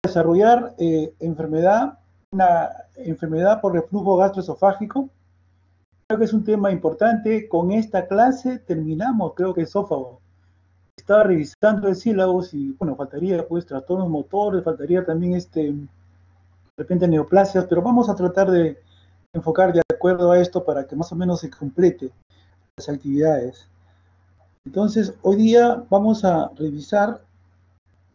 desarrollar una enfermedad por reflujo gastroesofágico. Creo que es un tema importante. Con esta clase terminamos, creo que esófago. Estaba revisando el sílabus y, bueno, faltaría pues trastornos motores, faltaría también de repente neoplasias, pero vamos a tratar de enfocar de acuerdo a esto para que más o menos se complete las actividades. Entonces, hoy día vamos a revisar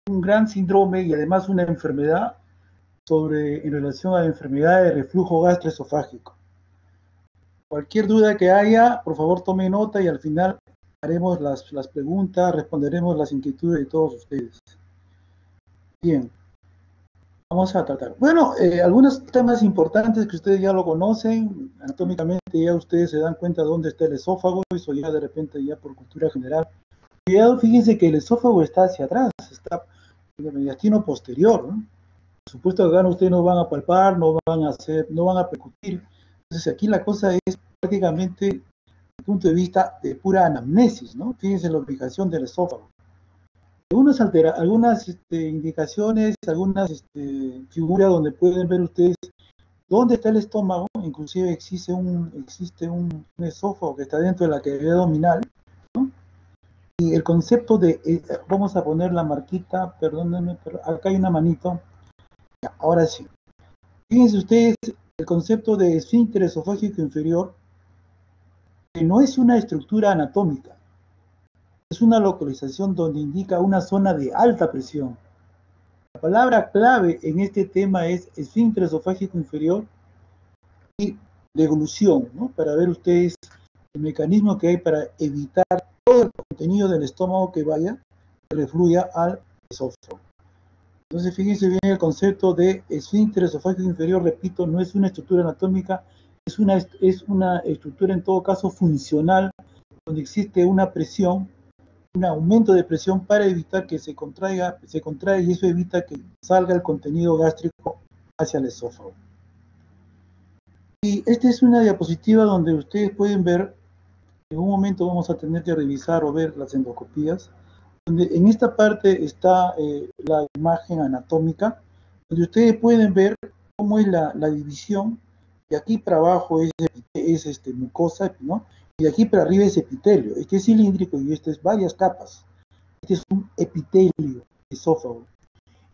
un gran síndrome y además una enfermedad en relación a la enfermedad de reflujo gastroesofágico. Cualquier duda que haya, por favor tome nota y al final haremos las preguntas, responderemos las inquietudes de todos ustedes. Bien, vamos a tratar. Bueno, algunos temas importantes que ustedes ya lo conocen, anatómicamente ya ustedes se dan cuenta dónde está el esófago, eso ya de repente ya por cultura general. Cuidado, fíjense que el esófago está hacia atrás, está en el mediastino posterior, ¿no? Por supuesto que acá ustedes no van a palpar, no van a percutir. Entonces aquí la cosa es prácticamente desde el punto de vista de pura anamnesis, ¿no? Fíjense la ubicación del esófago. Algunas indicaciones, algunas figuras donde pueden ver ustedes dónde está el estómago, inclusive existe un esófago que está dentro de la cavidad abdominal, ¿no? Y el concepto vamos a poner la marquita, perdónenme, pero acá hay una manito. Ya, ahora sí. Fíjense ustedes el concepto de esfínter esofágico inferior, que no es una estructura anatómica, es una localización donde indica una zona de alta presión. La palabra clave en este tema es esfínter esofágico inferior y deglución, ¿no? Para ver ustedes el mecanismo que hay para evitar todo el contenido del estómago que refluya al esófago. Entonces, fíjense bien el concepto de esfínter esofágico inferior, repito, no es una estructura anatómica, es una estructura en todo caso funcional, donde existe una presión, un aumento de presión para evitar que se contraiga y eso evita que salga el contenido gástrico hacia el esófago. Y esta es una diapositiva donde ustedes pueden ver, en un momento vamos a tener que revisar o ver las endoscopías, donde en esta parte está la imagen anatómica, donde ustedes pueden ver cómo es la división, y aquí para abajo es mucosa, ¿no? Y de aquí para arriba es epitelio. Este es cilíndrico y este es varias capas. Este es un epitelio esófago.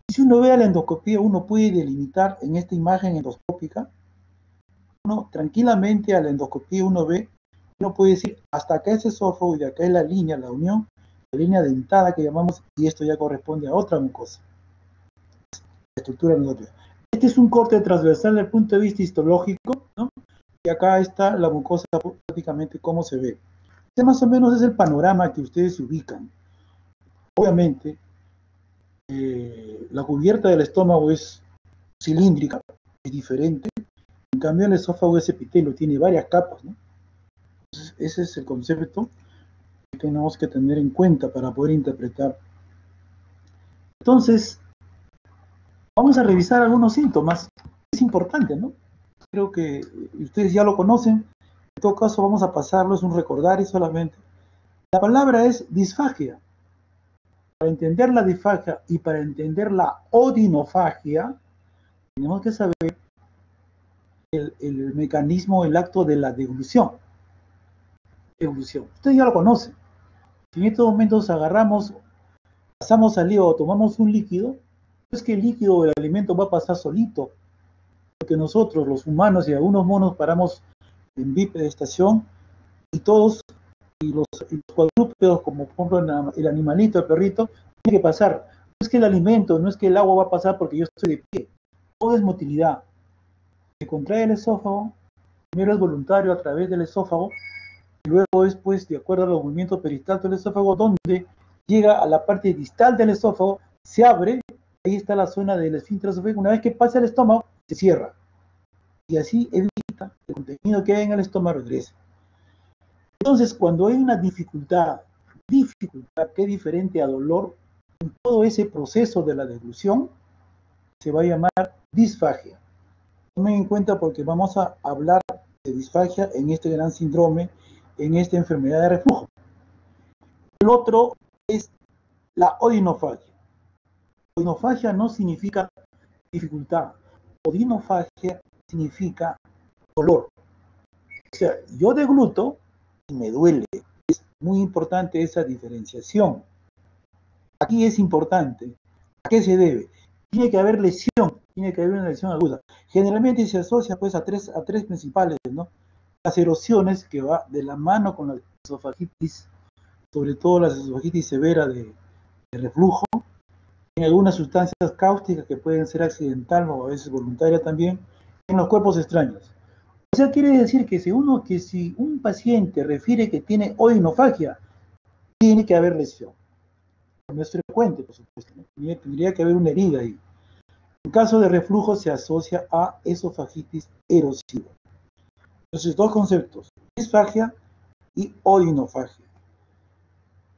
Y si uno ve a la endoscopía, uno puede delimitar en esta imagen endoscópica, tranquilamente a la endoscopía uno puede decir, hasta acá es esófago y de acá es la línea, la unión, la línea dentada que llamamos, y esto ya corresponde a otra mucosa. La estructura endoscópica. Este es un corte transversal desde el punto de vista histológico, ¿no? Y acá está la mucosa prácticamente cómo se ve. Este más o menos es el panorama que ustedes se ubican. Obviamente, la cubierta del estómago es cilíndrica, es diferente. En cambio, el esófago es epitelio, tiene varias capas, ¿no? Entonces, ese es el concepto que tenemos que tener en cuenta para poder interpretar. Entonces, vamos a revisar algunos síntomas. Es importante, ¿no? Creo que ustedes ya lo conocen. En todo caso, vamos a pasarlo, es un recordario solamente. La palabra es disfagia. Para entender la disfagia y para entender la odinofagia, tenemos que saber el mecanismo, el acto de la deglución. Ustedes ya lo conocen. Si en estos momentos pasamos saliva o tomamos un líquido, no es que el líquido o el alimento va a pasar solito, porque nosotros, los humanos y algunos monos, paramos en bipedestación y todos, y los cuadrúpedos, como por ejemplo el animalito, el perrito, tiene que pasar. No es que el alimento, no es que el agua va a pasar porque yo estoy de pie. Todo es motilidad. Se contrae el esófago, primero es voluntario a través del esófago, y luego después, de acuerdo a los movimientos peristálticos del esófago, donde llega a la parte distal del esófago, se abre, ahí está la zona del esfínter esofágico. Una vez que pasa el estómago, se cierra. Y así evita que el contenido que hay en el estómago regrese. Entonces, cuando hay una dificultad que es diferente a dolor, en todo ese proceso de la deglución, se va a llamar disfagia. Tomen en cuenta porque vamos a hablar de disfagia en este gran síndrome, en esta enfermedad de reflujo. El otro es la odinofagia. Odinofagia no significa dificultad. Odinofagia significa dolor. O sea, yo degluto y me duele. Es muy importante esa diferenciación. Aquí es importante. ¿A qué se debe? Tiene que haber lesión, tiene que haber una lesión aguda. Generalmente se asocia pues a tres principales, ¿no? Las erosiones, que va de la mano con la esofagitis, sobre todo la esofagitis severa de reflujo, en algunas sustancias cáusticas que pueden ser accidental o a veces voluntaria también, en los cuerpos extraños. O sea, quiere decir que si un paciente refiere que tiene odinofagia, tiene que haber lesión. No es frecuente, por supuesto, ¿no? Tendría que haber una herida ahí. En caso de reflujo se asocia a esofagitis erosiva. Entonces, dos conceptos, disfagia y odinofagia.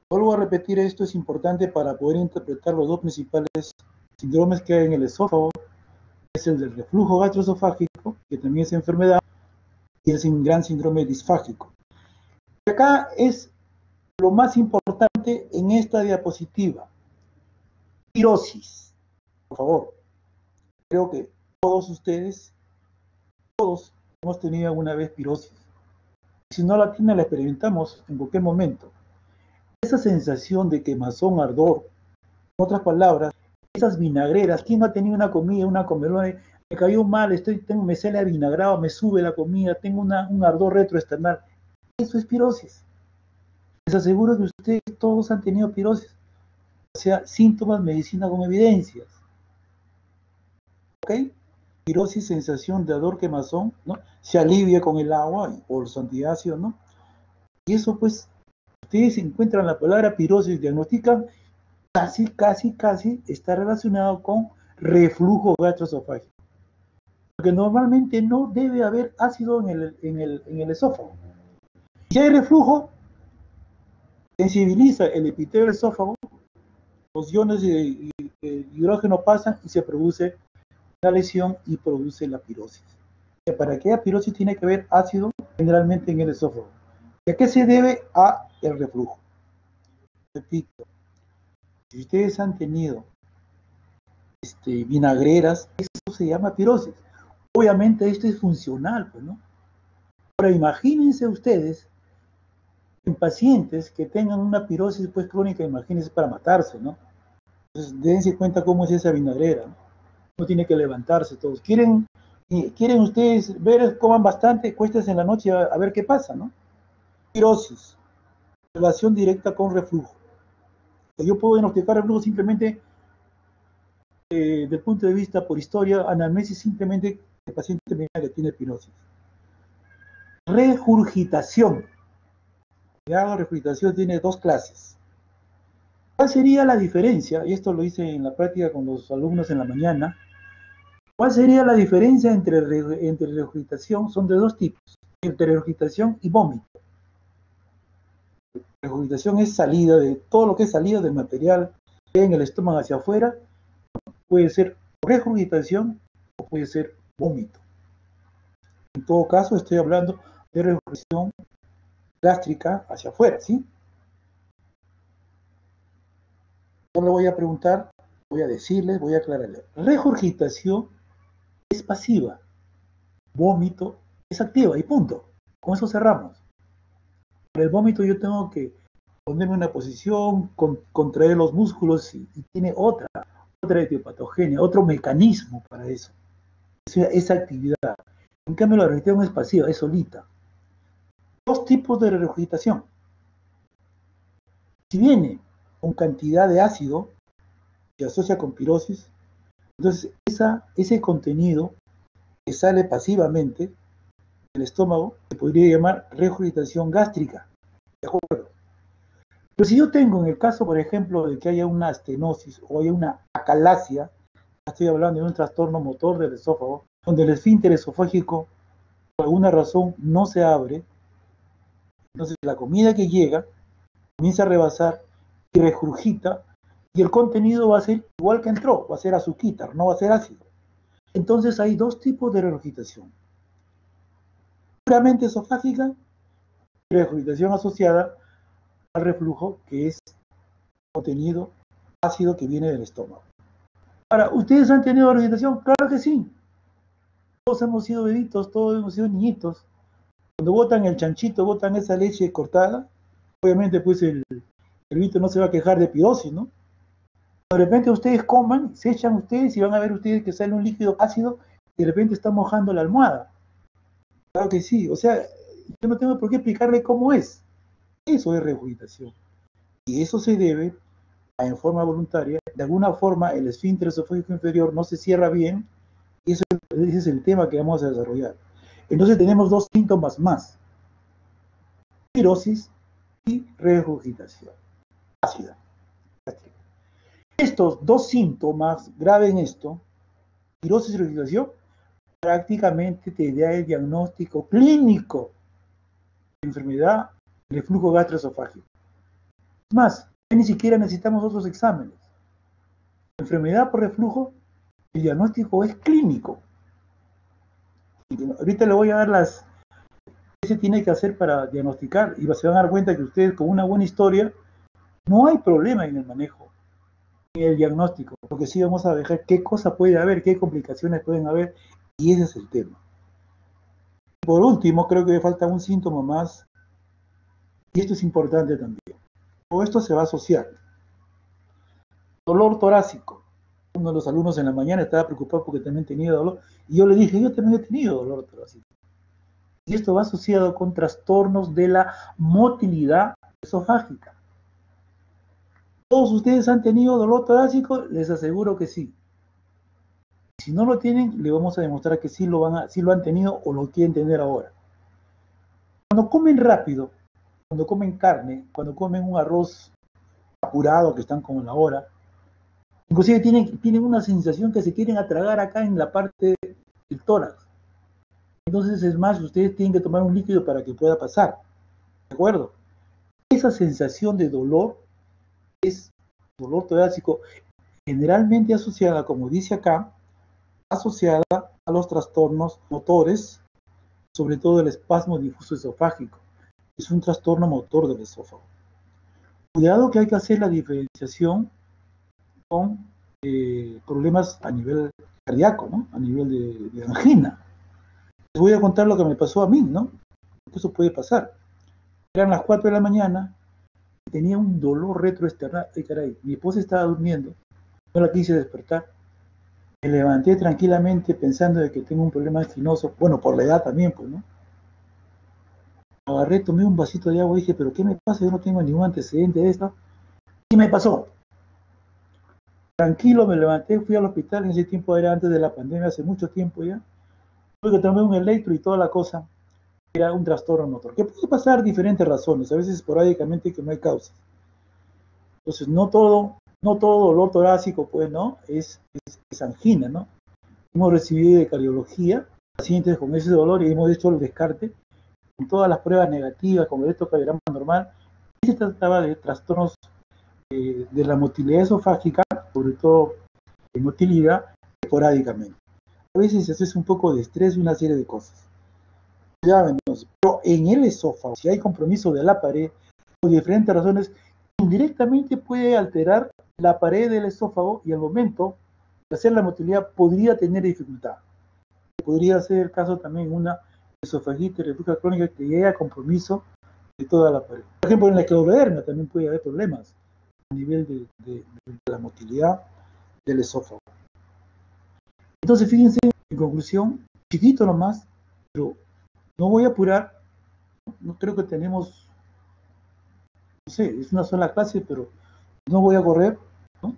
Vuelvo a repetir, esto es importante para poder interpretar los dos principales síndromes que hay en el esófago. Es el del reflujo gastroesofágico, que también es enfermedad, y el gran síndrome disfágico. Y acá es lo más importante en esta diapositiva. Pirosis. Por favor, creo que todos ustedes, todos hemos tenido alguna vez pirosis. Si no la tienen, la experimentamos en cualquier momento. Esa sensación de quemazón, ardor, en otras palabras, esas vinagreras. ¿Quién no ha tenido una comida, una comedora? Me cayó mal, me sale avinagrado, me sube la comida, tengo un ardor retroesternal. Eso es pirosis. Les aseguro que ustedes todos han tenido pirosis. O sea, síntomas, medicina con evidencias. ¿Ok? Pirosis, sensación de ardor, quemazón, ¿no? Se alivia con el agua o los antiácidos, ¿no? Y eso, pues, ustedes encuentran la palabra pirosis, diagnostican, casi está relacionado con reflujo gastroesofágico. Porque normalmente no debe haber ácido en el esófago. Si hay reflujo, sensibiliza el epitelio del esófago, los iones de hidrógeno pasan y se produce la lesión y produce la pirosis. Para que haya pirosis tiene que haber ácido generalmente en el esófago. ¿Y a qué se debe? A el reflujo. Repito, si ustedes han tenido vinagreras, eso se llama pirosis. Obviamente esto es funcional, pues, ¿no? Ahora imagínense ustedes en pacientes que tengan una pirosis pues crónica, imagínense, para matarse, ¿no? Entonces dense cuenta cómo es esa vinagrera, ¿no? Uno tiene que levantarse todos. ¿Quieren ustedes ver, coman bastante, cuéstense en la noche a ver qué pasa, ¿no? Pirosis, relación directa con reflujo. Yo puedo diagnosticar reflujo simplemente desde el punto de vista por historia, anamnesis, simplemente el paciente me diga que tiene pirosis. Regurgitación. La regurgitación tiene dos clases. ¿Cuál sería la diferencia? Y esto lo hice en la práctica con los alumnos en la mañana. ¿Cuál sería la diferencia entre regurgitación? Son de dos tipos, entre regurgitación y vómito. Regurgitación es salida de todo lo que es salida del material en el estómago hacia afuera. Puede ser regurgitación o puede ser vómito. En todo caso, estoy hablando de regurgitación gástrica hacia afuera, ¿sí? No le voy a preguntar, voy a decirles, voy a aclararles. Regurgitación es pasiva, vómito es activa y punto. Con eso cerramos. Para el vómito yo tengo que ponerme en una posición, contraer los músculos y tiene otra etiopatogenia, otro mecanismo para eso. Esa actividad. En cambio la regurgitación es pasiva, es solita. Dos tipos de regurgitación. Si viene con cantidad de ácido, se asocia con pirosis, entonces ese contenido que sale pasivamente del estómago se podría llamar regurgitación gástrica. ¿De acuerdo? Pero si yo tengo, en el caso, por ejemplo, de que haya una astenosis o haya una acalasia, estoy hablando de un trastorno motor del esófago, donde el esfínter esofágico por alguna razón no se abre, entonces la comida que llega comienza a rebasar y regurgita, y el contenido va a ser igual que entró, va a ser azuquitar, no va a ser ácido. Entonces hay dos tipos de regurgitación. Puramente esofágica y regurgitación asociada al reflujo, que es contenido ácido que viene del estómago. Ahora, ¿ustedes han tenido regurgitación? Claro que sí. Todos hemos sido bebitos, todos hemos sido niñitos. Cuando botan el chanchito, botan esa leche cortada, obviamente pues el bebito no se va a quejar de epidosis, ¿no? De repente ustedes coman, se echan ustedes y van a ver ustedes que sale un líquido ácido y de repente está mojando la almohada. Claro que sí, o sea, yo no tengo por qué explicarle cómo es. Eso es regurgitación. Y eso se debe a, en forma voluntaria, de alguna forma el esfínter esofágico inferior no se cierra bien y ese es el tema que vamos a desarrollar. Entonces tenemos dos síntomas más, pirosis y regurgitación ácida. Estos dos síntomas, graben esto, pirosis y regurgitación, prácticamente te da el diagnóstico clínico de enfermedad del reflujo gastroesofágico. Más, ni siquiera necesitamos otros exámenes. Enfermedad por reflujo, el diagnóstico es clínico. Ahorita le voy a dar las que se tiene que hacer para diagnosticar y se van a dar cuenta que ustedes con una buena historia no hay problema en el manejo, en el diagnóstico, porque sí vamos a ver qué cosa puede haber, qué complicaciones pueden haber y ese es el tema. Por último, creo que me falta un síntoma más y esto es importante también. Todo esto se va a asociar. Dolor torácico. Uno de los alumnos en la mañana estaba preocupado porque también tenía dolor y yo le dije, yo también he tenido dolor torácico. Y esto va asociado con trastornos de la motilidad esofágica. ¿Todos ustedes han tenido dolor torácico? Les aseguro que sí. Si no lo tienen, le vamos a demostrar que sí lo han tenido o lo quieren tener ahora. Cuando comen rápido, cuando comen carne, cuando comen un arroz apurado que están como en la hora, inclusive tienen una sensación que se quieren atragar acá en la parte del tórax. Entonces, es más, ustedes tienen que tomar un líquido para que pueda pasar. ¿De acuerdo? Esa sensación de dolor es dolor torácico, generalmente asociada, como dice acá, asociada a los trastornos motores, sobre todo el espasmo difuso esofágico. Es un trastorno motor del esófago. Cuidado que hay que hacer la diferenciación con problemas a nivel cardíaco, ¿no? A nivel de angina. Les voy a contar lo que me pasó a mí, ¿no? Eso puede pasar. Eran las 4 de la mañana, tenía un dolor retroesternal. Ay, caray, mi esposa estaba durmiendo, no la quise despertar. Me levanté tranquilamente pensando de que tengo un problema anginoso, bueno, por la edad también, pues, ¿no? Agarré, tomé un vasito de agua y dije, ¿pero qué me pasa? Yo no tengo ningún antecedente de esto. Y me pasó. Tranquilo, me levanté, fui al hospital, en ese tiempo era antes de la pandemia, hace mucho tiempo ya. Tuve que tomar un electro y toda la cosa. Era un trastorno motor, que puede pasar diferentes razones, a veces esporádicamente que no hay causas. Entonces, no todo dolor torácico, pues, ¿no? Es angina, ¿no? Hemos recibido de cardiología pacientes con ese dolor y hemos hecho el descarte con todas las pruebas negativas, con el electrocardiograma normal, y se trataba de trastornos de la motilidad esofágica, sobre todo de motilidad, esporádicamente. A veces se hace un poco de estrés y una serie de cosas. Ya, entonces, pero en el esófago, si hay compromiso de la pared, por diferentes razones, indirectamente puede alterar la pared del esófago y al momento de hacer la motilidad podría tener dificultad. Podría ser el caso también una esofagitis refluja crónica que llega a compromiso de toda la pared. Por ejemplo, en la esclerodermia también puede haber problemas a nivel de la motilidad del esófago. Entonces, fíjense, en conclusión, chiquito nomás, pero no voy a apurar, no creo que tenemos, no sé, es una sola clase, pero no voy a correr, ¿no?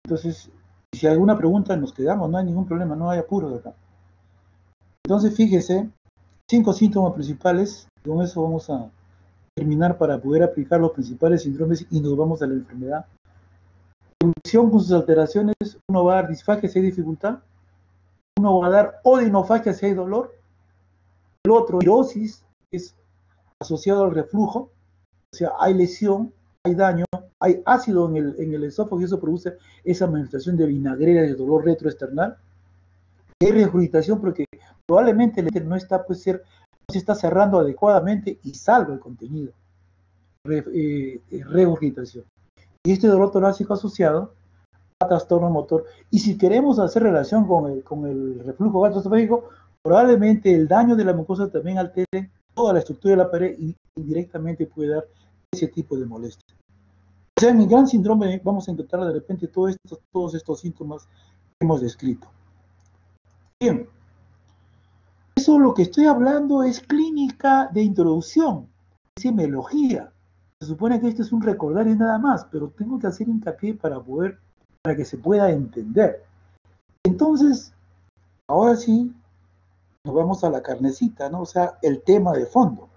Entonces, si hay alguna pregunta, nos quedamos, no hay ningún problema, no hay apuro de acá. Entonces, fíjese, 5 síntomas principales, con eso vamos a terminar para poder aplicar los principales síndromes y nos vamos a la enfermedad. Evolución con sus alteraciones, uno va a dar disfagia si hay dificultad, uno va a dar odinofagia si hay dolor, el otro, pirosis, es asociado al reflujo, o sea, hay lesión, hay daño, hay ácido en el esófago y eso produce esa manifestación de vinagrera de dolor retroesternal. Hay regurgitación porque probablemente el éter no está, no se está cerrando adecuadamente y salva el contenido. Regurgitación. Y este dolor torácico asociado a trastorno motor. Y si queremos hacer relación con el reflujo gastroesofágico, probablemente el daño de la mucosa también altere toda la estructura de la pared y indirectamente puede dar ese tipo de molestia. O sea, en el gran síndrome vamos a encontrar de repente todos estos síntomas que hemos descrito. Bien, eso lo que estoy hablando es clínica de introducción, es semiología. Se supone que esto es un recordario y nada más, pero tengo que hacer hincapié para que se pueda entender. Entonces, ahora sí, nos vamos a la carnecita, ¿no? O sea, el tema de fondo.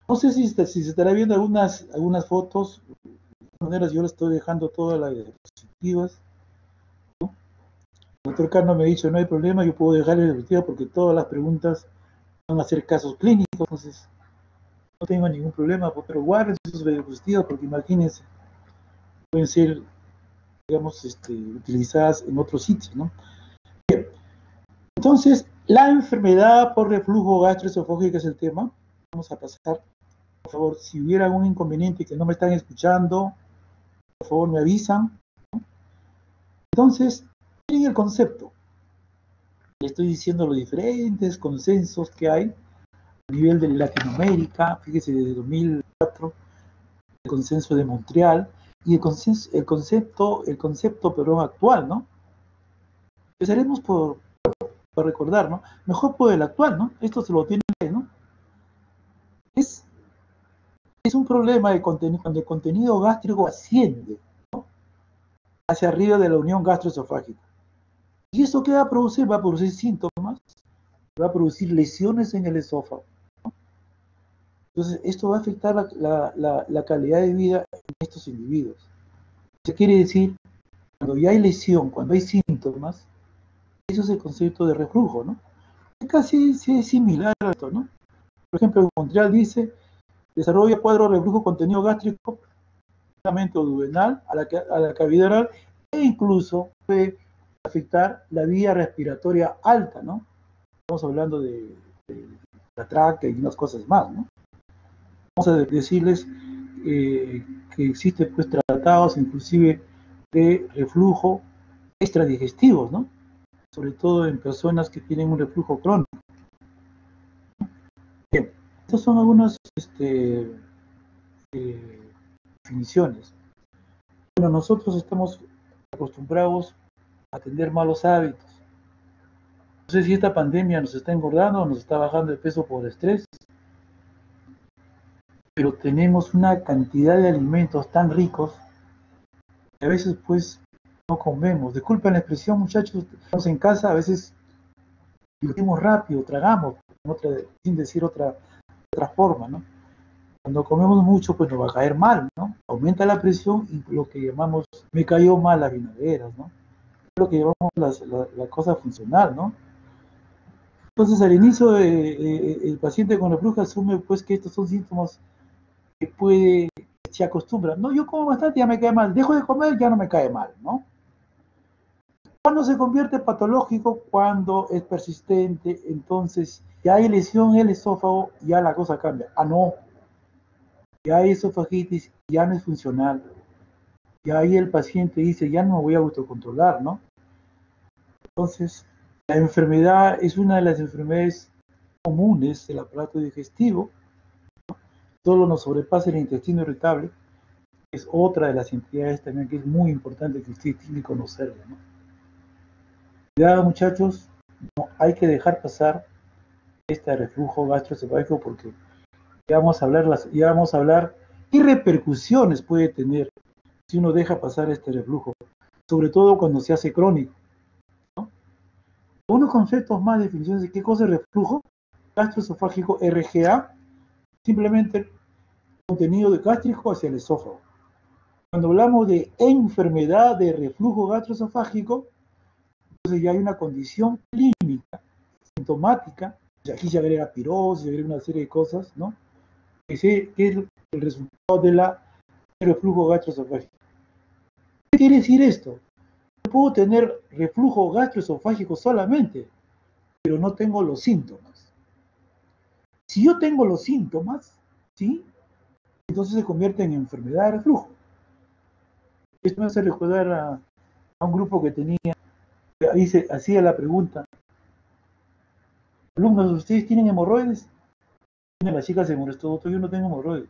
No sé si se estará viendo algunas fotos. De todas maneras, yo les estoy dejando todas las diapositivas, ¿no? El doctor Cano me ha dicho, no hay problema, yo puedo dejar las diapositivas porque todas las preguntas van a ser casos clínicos, entonces no tengo ningún problema, pero guarden sus diapositivas porque imagínense, pueden ser, digamos, utilizadas en otros sitios, ¿no? Bien. Entonces, la enfermedad por reflujo gastroesofágico es el tema. Vamos a pasar. Por favor, si hubiera algún inconveniente que no me están escuchando, por favor me avisan. Entonces, miren el concepto. Le estoy diciendo los diferentes consensos que hay a nivel de Latinoamérica. Fíjese, desde 2004, el consenso de Montreal y el concepto perdón, actual, ¿no? Empezaremos por recordar, ¿no? Mejor por el actual, ¿no? Esto se lo tiene, ¿no? Es un problema de cuando el contenido gástrico asciende, ¿no? Hacia arriba de la unión gastroesofágica. ¿Y eso qué va a producir? Va a producir síntomas, va a producir lesiones en el esófago, ¿no? Entonces, esto va a afectar la calidad de vida en estos individuos. Eso quiere decir, cuando ya hay lesión, cuando hay síntomas, eso es el concepto de reflujo, ¿no? Casi es similar a esto, ¿no? Por ejemplo, en Montreal dice, desarrolla cuadro de reflujo contenido gástrico duodenal a la cavidad oral e incluso puede afectar la vía respiratoria alta, ¿no? Estamos hablando de la tráquea y unas cosas más, ¿no? Vamos a decirles que existen pues tratados inclusive de reflujo extradigestivos, ¿no? Sobre todo en personas que tienen un reflujo crónico. Bien, estas son algunas definiciones. Bueno, nosotros estamos acostumbrados a tener malos hábitos. No sé si esta pandemia nos está engordando o nos está bajando de peso por estrés, pero tenemos una cantidad de alimentos tan ricos que a veces pues no comemos. Disculpen la expresión, muchachos, estamos en casa, a veces vivimos rápido, tragamos, sin decir otra forma, ¿no? Cuando comemos mucho, pues nos va a caer mal, ¿no? Aumenta la presión y lo que llamamos, me cayó mal las vinaderas, ¿no? Lo que llamamos la cosa funcional, ¿no? Entonces, al inicio, el paciente con reflujo asume pues que estos son síntomas que se acostumbra. No, yo como bastante, ya me cae mal. Dejo de comer, ya no me cae mal, ¿no? Cuando se convierte patológico, cuando es persistente, entonces ya hay lesión en el esófago, ya la cosa cambia. Ah, no, ya hay esofagitis, ya no es funcional. Ya ahí el paciente dice, ya no me voy a autocontrolar, ¿no? Entonces, la enfermedad es una de las enfermedades comunes del aparato digestivo. Solo nos sobrepasa el intestino irritable, que es otra de las entidades también que es muy importante que ustedes tienen que conocerla, ¿no? Cuidado, muchachos, no hay que dejar pasar este reflujo gastroesofágico porque ya vamos a hablar qué repercusiones puede tener si uno deja pasar este reflujo, sobre todo cuando se hace crónico, ¿no? Unos conceptos más, definiciones de qué cosa es reflujo gastroesofágico, RGA, simplemente contenido de gástrico hacia el esófago. Cuando hablamos de enfermedad de reflujo gastroesofágico, entonces ya hay una condición clínica, sintomática, y aquí se agrega pirosis, se agrega una serie de cosas, ¿no? Que es el resultado del reflujo gastroesofágico. ¿Qué quiere decir esto? Yo puedo tener reflujo gastroesofágico solamente, pero no tengo los síntomas. Si yo tengo los síntomas, ¿sí? Entonces se convierte en enfermedad de reflujo. Esto me hace recordar a un grupo que tenía, ahí se hacía la pregunta, alumnos, ¿ustedes tienen hemorroides? Y la chica se molestó, doctor, yo no tengo hemorroides.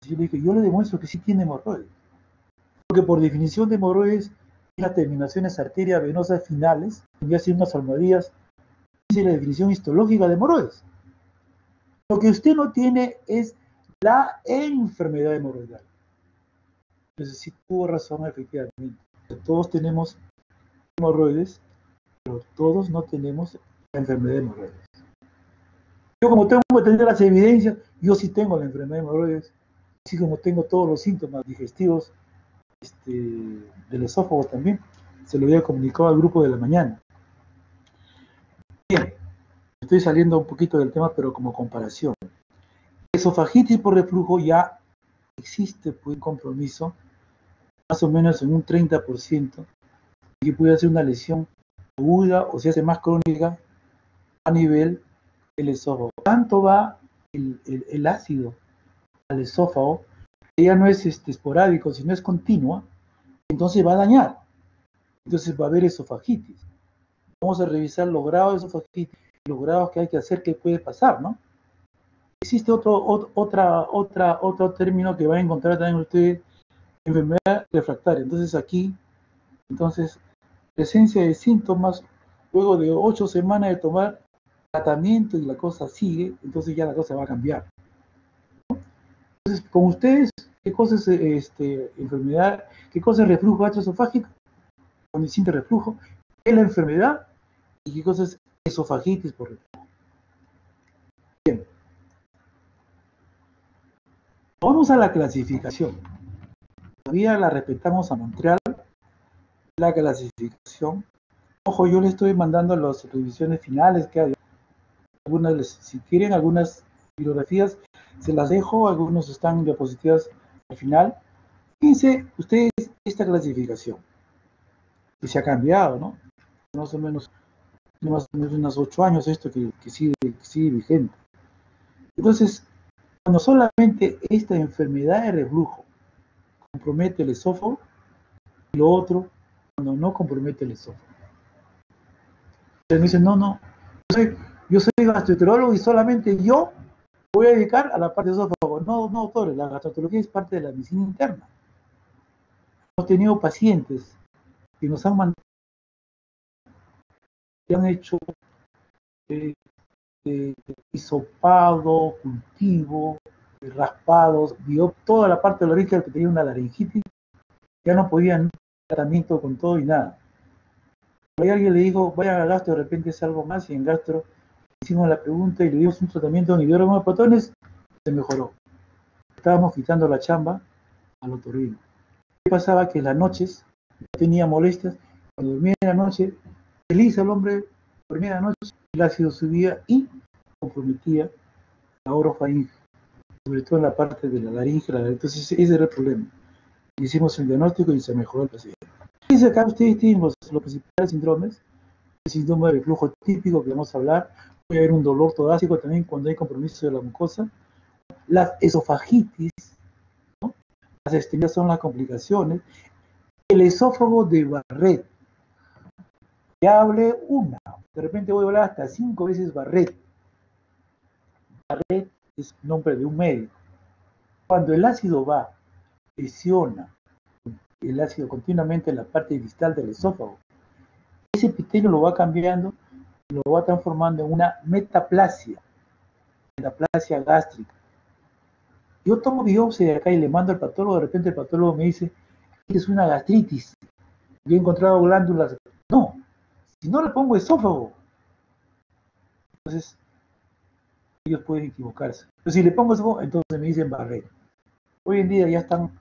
Y yo le dije, yo le demuestro que sí tiene hemorroides. Porque por definición de hemorroides, las terminaciones arterias venosas finales, voy a hacer unas almohadillas, dice la definición histológica de hemorroides. Lo que usted no tiene es la enfermedad hemorroidal. Entonces sí tuvo razón, efectivamente. Todos tenemos hemorroides, pero todos no tenemos la enfermedad de hemorroides. Yo como tengo que tener las evidencias, yo sí tengo la enfermedad de hemorroides, así como tengo todos los síntomas digestivos del esófago también, se lo había comunicado al grupo de la mañana. Bien, estoy saliendo un poquito del tema, pero como comparación. Esofagitis por reflujo ya existe un compromiso, más o menos en un 30%, que puede ser una lesión aguda o se hace más crónica a nivel del esófago. Tanto va el ácido al esófago, que ya no es esporádico, sino es continua, entonces va a dañar. Entonces va a haber esofagitis. Vamos a revisar los grados de esofagitis, los grados que hay que hacer, que puede pasar, ¿no? Existe otro término que va a encontrar también ustedes, enfermedad refractaria. Entonces aquí, presencia de síntomas, luego de 8 semanas de tomar tratamiento y la cosa sigue, entonces ya la cosa va a cambiar. Entonces, con ustedes, ¿qué cosa es enfermedad? ¿Qué cosa es reflujo gastroesofágico? Con distinto reflujo. ¿Qué es la enfermedad? ¿Y qué cosa es esofagitis por reflujo? Bien. Vamos a la clasificación. Todavía la respetamos a Montreal, la clasificación. Ojo, yo le estoy mandando las revisiones finales que hay. Algunas, si quieren, algunas bibliografías se las dejo, algunos están en diapositivas al final. Fíjense ustedes esta clasificación, que se ha cambiado, ¿no? Más o menos unos 8 años esto que sigue vigente. Entonces, cuando solamente esta enfermedad de reflujo compromete el esófago, y lo otro, cuando no compromete el esófago. Entonces me dicen, no, yo soy gastroenterólogo y solamente yo voy a dedicar a la parte de esófago. No, doctores, la gastroenterología es parte de la medicina interna. Hemos tenido pacientes que nos han mandado, que han hecho hisopado, cultivo, raspados, vio toda la parte de la laringe que tenía una laringitis, ya no podían tratamiento con todo y nada. Por ahí alguien le dijo, vaya a gastro, de repente es algo más, y en gastro hicimos la pregunta y le dimos un tratamiento de inhibidor de protones, se mejoró. Estábamos quitando la chamba al otorrino. ¿Qué pasaba? Que en las noches tenía molestias, cuando dormía en la noche, feliz el hombre, dormía en la noche, el ácido subía y comprometía la orofaringe, sobre todo en la parte de la laringe, entonces ese era el problema. Hicimos el diagnóstico y se mejoró el paciente. Fíjense acá ustedes tienen los principales síndromes, el síndrome de reflujo típico que vamos a hablar, puede haber un dolor torácico también cuando hay compromiso de la mucosa, las esofagitis, ¿no? Las estrías son las complicaciones, el esófago de Barrett, ya hablé una, de repente voy a hablar hasta 5 veces Barrett. Barrett es nombre de un médico. Cuando el ácido va, lesiona el ácido continuamente en la parte distal del esófago, ese epitelio lo va cambiando, lo va transformando en una metaplasia gástrica. Yo tomo biopsia de acá y le mando al patólogo, de repente el patólogo me dice, es una gastritis, yo he encontrado glándulas. No, si no le pongo esófago, entonces ellos pueden equivocarse. Pero si le pongo esófago, entonces me dicen Barrett. Hoy en día ya están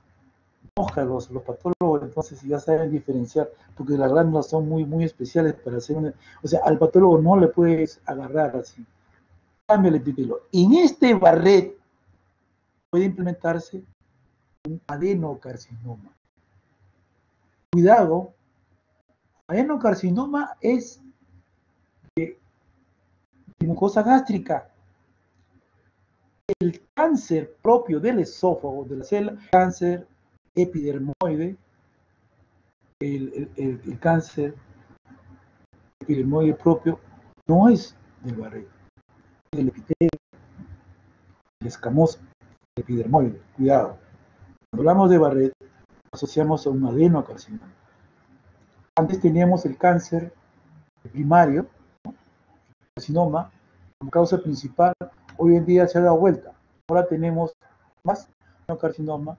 moscas los patólogos, entonces ya saben diferenciar, porque las glándulas son muy especiales para hacer una... O sea, al patólogo no le puedes agarrar así. Cambia el epitelio. En este Barrett puede implementarse un adenocarcinoma. Cuidado, adenocarcinoma es de mucosa gástrica. El cáncer propio del esófago, de la célula, cáncer epidermoide, el cáncer epidermoide propio no es del Barrett, es del epitelio, el escamoso, el epidermoide. Cuidado. Cuando hablamos de Barrett, asociamos a un adenocarcinoma. Antes teníamos el cáncer primario, ¿no? Carcinoma, como causa principal. Hoy en día se ha dado vuelta. Ahora tenemos más adenocarcinoma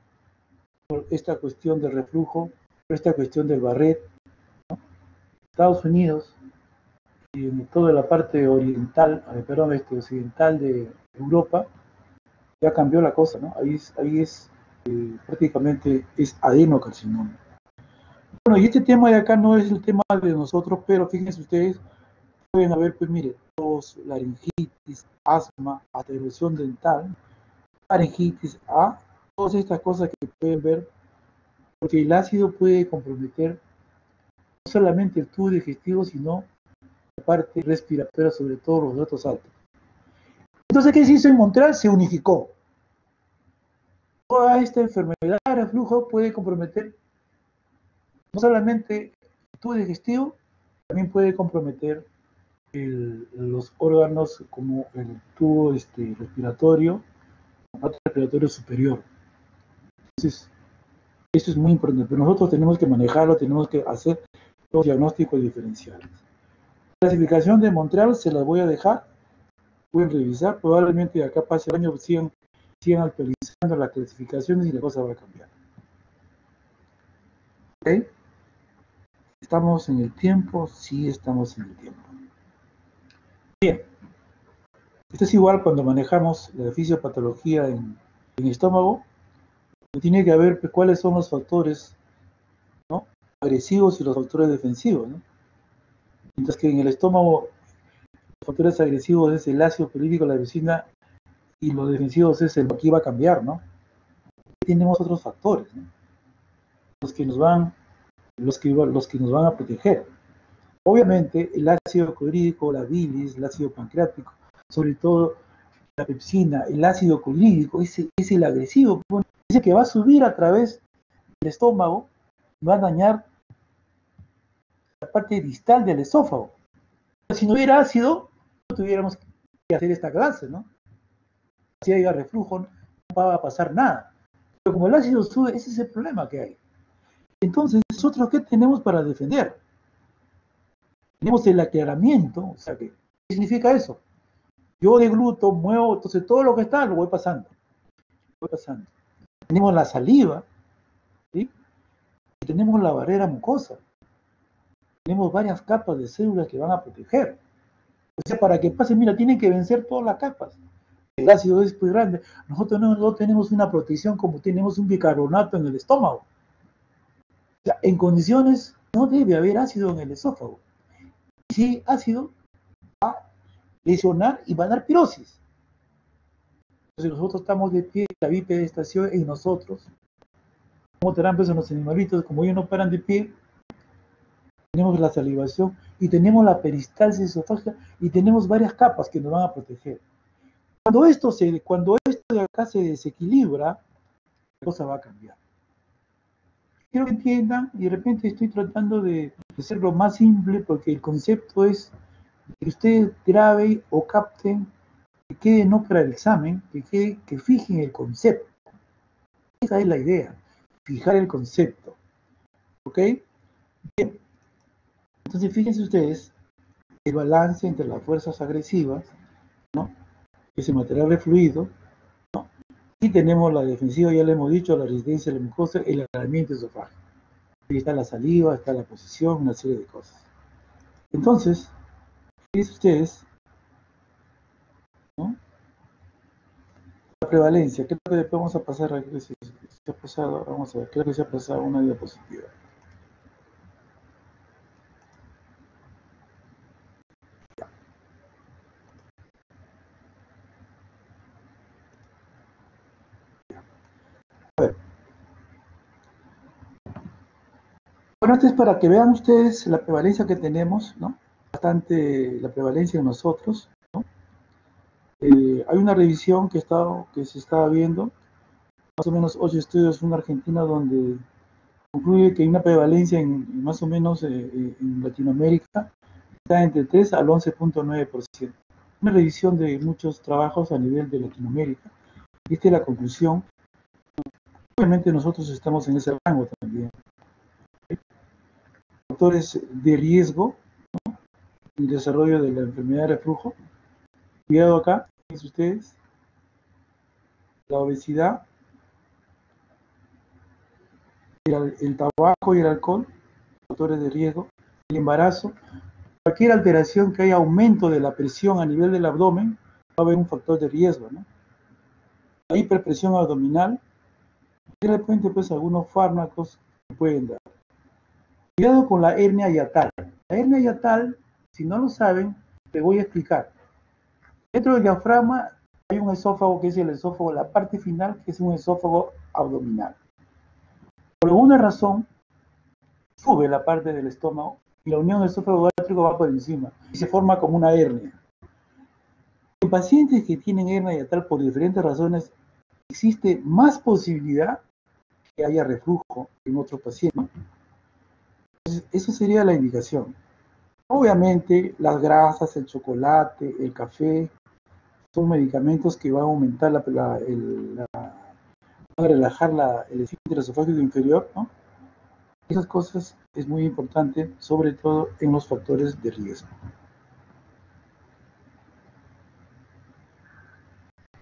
por esta cuestión del reflujo, por esta cuestión del Barrett. Estados Unidos y en toda la parte oriental, perdón, occidental de Europa, ya cambió la cosa, ¿no? Ahí es prácticamente es adenocarcinoma. Bueno, y este tema de acá no es el tema de nosotros, pero fíjense ustedes, pueden haber, pues mire, tos, laringitis, asma, hasta erosión dental, faringitis, todas estas cosas que pueden ver, porque el ácido puede comprometer no solamente el tubo digestivo, sino la parte respiratoria, sobre todo los datos altos. Entonces, ¿qué se hizo en Montreal? Se unificó. Toda esta enfermedad de reflujo puede comprometer no solamente el tubo digestivo, también puede comprometer los órganos como el tubo respiratorio, el respiratorio superior. Entonces, esto es muy importante, pero nosotros tenemos que manejarlo, tenemos que hacer los diagnósticos diferenciales. La clasificación de Montreal se la voy a dejar, pueden revisar, probablemente de acá pase el año, sigan actualizando las clasificaciones y la cosa va a cambiar. ¿Ok? ¿Estamos en el tiempo? Sí, estamos en el tiempo. Bien, esto es igual cuando manejamos la fisiopatología en estómago, tiene que ver cuáles son los factores, ¿no?, agresivos y los factores defensivos, ¿no? Mientras que en el estómago los factores agresivos es el ácido clorhídrico, la leucina, y los defensivos es el que va a cambiar, ¿no? Tenemos otros factores, ¿no?, los que nos van a proteger. Obviamente el ácido clorhídrico, la bilis, el ácido pancreático, sobre todo la pepsina, el ácido clorhídrico, es el agresivo, dice que va a subir a través del estómago, va a dañar la parte distal del esófago. Si no hubiera ácido, no tuviéramos que hacer esta clase, ¿no? Si haya reflujo, no va a pasar nada. Pero como el ácido sube, ese es el problema que hay. Entonces, ¿nosotros qué tenemos para defender? Tenemos el aclaramiento, o sea, ¿qué significa eso? Yo degluto, muevo, entonces todo lo que está lo voy pasando. Tenemos la saliva, ¿sí?, y tenemos la barrera mucosa. Tenemos varias capas de células que van a proteger. O sea, para que pase, mira, tienen que vencer todas las capas. El ácido es muy grande. Nosotros no tenemos una protección como tenemos un bicarbonato en el estómago. O sea, en condiciones no debe haber ácido en el esófago. Si hay ácido, va a lesionar y va a dar pirosis. Entonces nosotros estamos de pie, la bipedestación en nosotros, como terapias en los animalitos, como ellos no paran de pie, tenemos la salivación y tenemos la peristalsis esofágica y tenemos varias capas que nos van a proteger. Cuando esto de acá se desequilibra, la cosa va a cambiar. Quiero que entiendan, y de repente estoy tratando de ser lo más simple porque el concepto es que ustedes graben o capten, que quede no para el examen, que fijen el concepto. Esa es la idea, fijar el concepto. ¿Ok? Bien. Entonces fíjense ustedes el balance entre las fuerzas agresivas, ¿no?, que es el material refluido, ¿no?, y tenemos la defensiva, ya le hemos dicho, la resistencia a la mucosa, el aclaramiento esofágico. Ahí está la saliva, está la posición, una serie de cosas. Entonces, fíjense ustedes, ¿no?, la prevalencia. Creo que después vamos a pasar a que se ha pasado, vamos a ver, creo que se ha pasado una diapositiva. A ver. Bueno, esto es para que vean ustedes la prevalencia que tenemos, ¿no? Bastante la prevalencia en nosotros, ¿no? Hay una revisión que se estaba viendo, más o menos 8 estudios en Argentina donde concluye que hay una prevalencia en más o menos en Latinoamérica está entre 3 al 11.9%. Una revisión de muchos trabajos a nivel de Latinoamérica. Esta es la conclusión. Obviamente nosotros estamos en ese rango también. Factores de riesgo, ¿no? El desarrollo de la enfermedad de reflujo. Cuidado acá, fíjense ustedes, la obesidad, el tabaco y el alcohol, factores de riesgo, el embarazo, cualquier alteración que haya aumento de la presión a nivel del abdomen, va a haber un factor de riesgo, ¿no? La hiperpresión abdominal, y de repente pues algunos fármacos que pueden dar. Cuidado con la hernia hiatal. La hernia hiatal, si no lo saben, te voy a explicar. Dentro del diafragma hay un esófago que es el esófago, la parte final que es un esófago abdominal. Por alguna razón, sube la parte del estómago y la unión esófago gástrico va por encima y se forma como una hernia. En pacientes que tienen hernia hiatal por diferentes razones, existe más posibilidad que haya reflujo en otros pacientes. Entonces, esa sería la indicación. Obviamente, las grasas, el chocolate, el café, son medicamentos que van a aumentar van a relajar el esfínter esofágico inferior, ¿no? Esas cosas es muy importante, sobre todo en los factores de riesgo.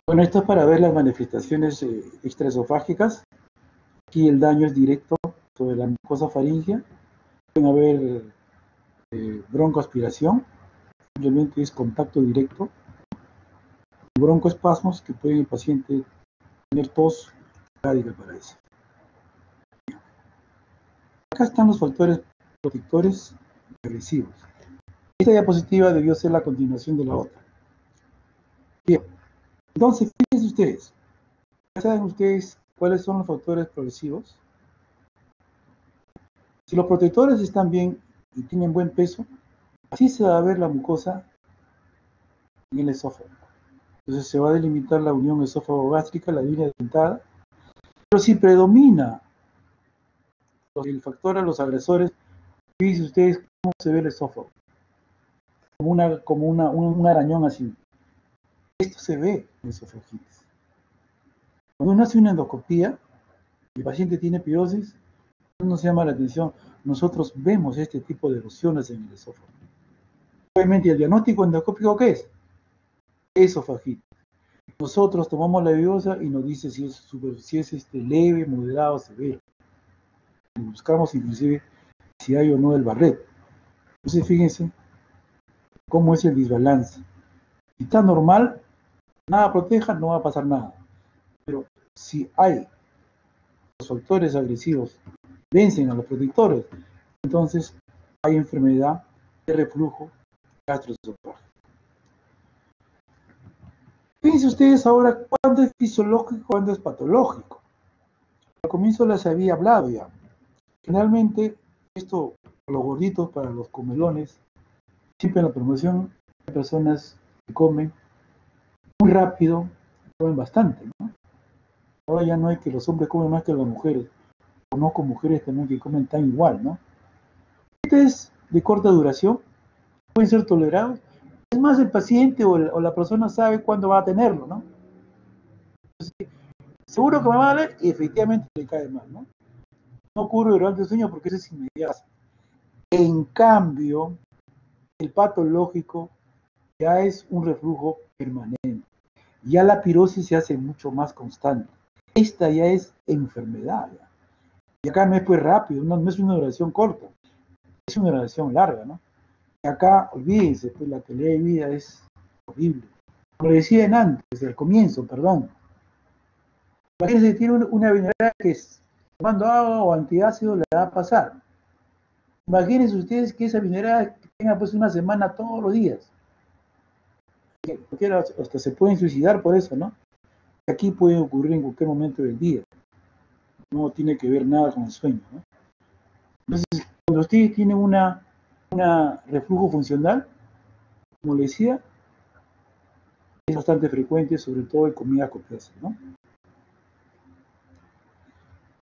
Bueno, esto es para ver las manifestaciones extraesofágicas. Aquí el daño es directo sobre la mucosa faríngea. Pueden haber broncoaspiración, simplemente es contacto directo. Broncoespasmos que puede el paciente tener tos cádica para eso. Acá están los factores protectores agresivos. Esta diapositiva debió ser la continuación de la otra. Bien, entonces fíjense ustedes. ¿Ya saben ustedes cuáles son los factores progresivos? Si los protectores están bien y tienen buen peso, así se va a ver la mucosa en el esófago. Entonces se va a delimitar la unión esófago-gástrica, la línea dentada. Pero si predomina el factor a los agresores, fíjense ustedes cómo se ve el esófago. Como un arañón así. Esto se ve en esofagitis. Cuando uno hace una endoscopía, el paciente tiene pirosis, no nos llama la atención. Nosotros vemos este tipo de erosiones en el esófago. Obviamente, el diagnóstico endoscópico, ¿qué es? Esofagitis. Nosotros tomamos la biopsia y nos dice si es leve, moderado o severo. Y buscamos inclusive si hay o no el Barrett. Entonces, fíjense cómo es el desbalance. Si está normal, nada proteja, no va a pasar nada. Pero si hay los factores agresivos vencen a los protectores, entonces hay enfermedad de reflujo gastroesofágico. Fíjense ustedes ahora cuándo es fisiológico y cuándo es patológico. Al comienzo les había hablado ya. Generalmente, esto, los gorditos para los comelones, siempre en la promoción hay personas que comen muy rápido, comen bastante, ¿no? Ahora ya no hay que los hombres comen más que las mujeres. Conozco mujeres también que comen tan igual, ¿no? Este es de corta duración, pueden ser tolerados. Es más, el paciente o la persona sabe cuándo va a tenerlo, ¿no? Entonces, seguro que me va a doler y efectivamente le cae mal, ¿no? No ocurre durante el sueño porque eso es inmediato. En cambio, el patológico ya es un reflujo permanente. Ya la pirosis se hace mucho más constante. Esta ya es enfermedad. ¿Ya? Y acá no es pues rápido, no es una duración corta, es una duración larga, ¿no? Y acá, olvídense, pues la calidad de vida es horrible. Como decía antes, al comienzo, perdón. Imagínense que tiene una venerada que tomando agua o antiácido le va a pasar. Imagínense ustedes que esa venerada tenga pues una semana todos los días. Hasta se pueden suicidar por eso, ¿no? Aquí puede ocurrir en cualquier momento del día. No tiene que ver nada con el sueño, ¿no? Entonces, cuando ustedes tienen una reflujo funcional, como les decía, es bastante frecuente, sobre todo en comidas copiosas, ¿no?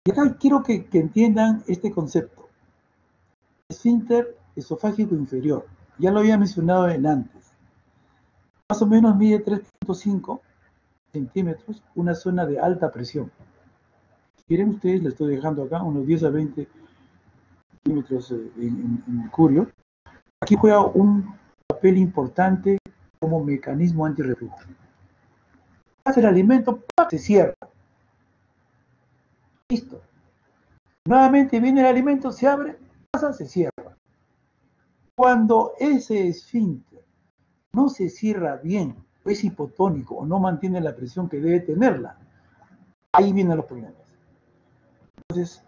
Y acá quiero que entiendan este concepto. Esfínter esofágico inferior. Ya lo había mencionado en antes. Más o menos mide 3.5 centímetros, una zona de alta presión. Si quieren ustedes, le estoy dejando acá unos 10 a 20 centímetros en mercurio. Aquí juega un papel importante como mecanismo antirreflujo. Hace el alimento, se cierra. Listo. Nuevamente viene el alimento, se abre, pasa, se cierra. Cuando ese esfínter no se cierra bien, o es hipotónico, o no mantiene la presión que debe tenerla, ahí vienen los problemas. Entonces,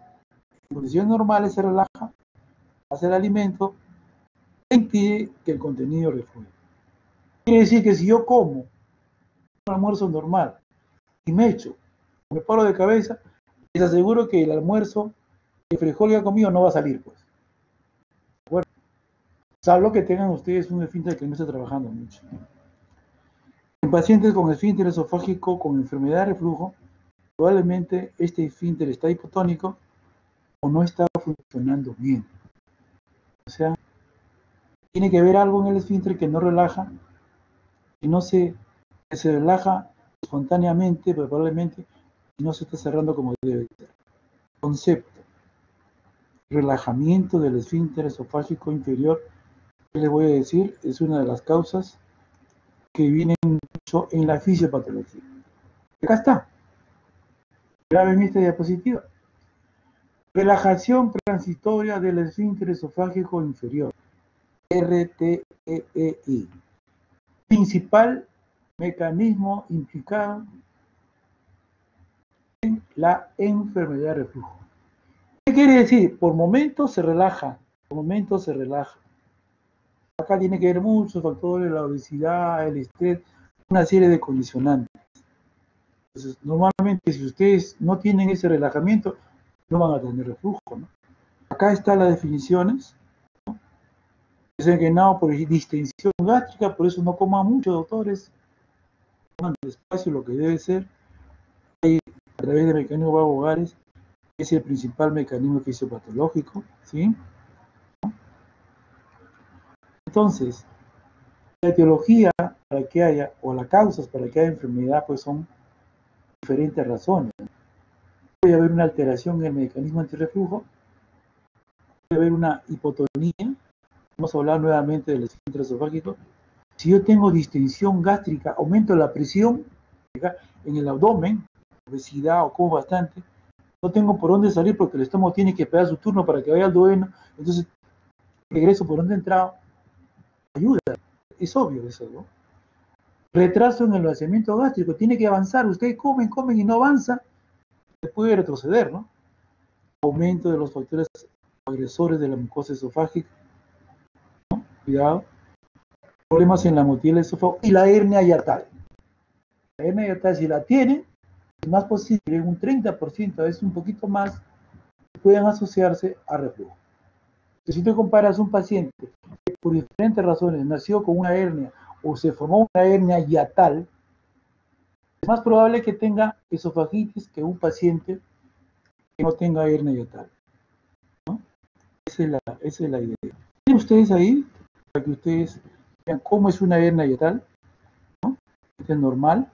en condiciones normales se relaja, hace el alimento, e impide que el contenido refluya. Quiere decir que si yo como un almuerzo normal y me echo, me paro de cabeza, les aseguro que el almuerzo, el frijol que ha comido no va a salir, pues. Bueno, salvo que tengan ustedes un esfínter que no esté trabajando mucho. En pacientes con esfínter esofágico con enfermedad de reflujo, probablemente este esfínter está hipotónico o no está funcionando bien. O sea, tiene que haber algo en el esfínter que no relaja, que se relaja espontáneamente, pero probablemente no se está cerrando como debe ser. Concepto: relajamiento del esfínter esofágico inferior, que les voy a decir, es una de las causas que vienen mucho en la fisiopatología. Acá está, graben esta diapositiva. Relajación transitoria del esfínter esofágico inferior, RTEI. Principal mecanismo implicado en la enfermedad de reflujo. ¿Qué quiere decir? Por momentos se relaja, por momentos se relaja. Acá tiene que ver muchos factores, la obesidad, el estrés, una serie de condicionantes. Entonces, normalmente si ustedes no tienen ese relajamiento, no van a tener reflujo, ¿no? Acá están las definiciones. Es engrenado por distensión gástrica, por eso no coman mucho, doctores. Coman despacio lo que debe ser. Hay, a través de mecanismos vagovares, es el principal mecanismo fisiopatológico, ¿sí? Entonces, la etiología para que haya, o las causas para que haya enfermedad, pues son diferentes razones. Puede haber una alteración en el mecanismo antirreflujo, puede haber una hipotonía, vamos a hablar nuevamente del esfínter esofágico. Si yo tengo distensión gástrica, aumento la presión en el abdomen, obesidad o como bastante, no tengo por dónde salir porque el estómago tiene que esperar su turno para que vaya al duodeno, entonces regreso por donde he entrado, ayuda, es obvio eso, ¿no? Retraso en el vaciamiento gástrico, tiene que avanzar, ustedes comen y no avanza, se puede retroceder, ¿no? Aumento de los factores agresores de la mucosa esofágica, ¿no? Cuidado. Problemas en la motilidad del esófago y la hernia hiatal. La hernia hiatal, si la tienen, es más posible, un 30%, a veces un poquito más, pueden asociarse a reflujo. Entonces, si tú comparas un paciente que por diferentes razones nació con una hernia o se formó una hernia hiatal, es más probable que tenga esofagitis que un paciente que no tenga hernia hiatal, ¿no? Esa es la idea. ¿Tienen ustedes ahí para que ustedes vean cómo es una hernia hiatal? ¿No? Este es normal.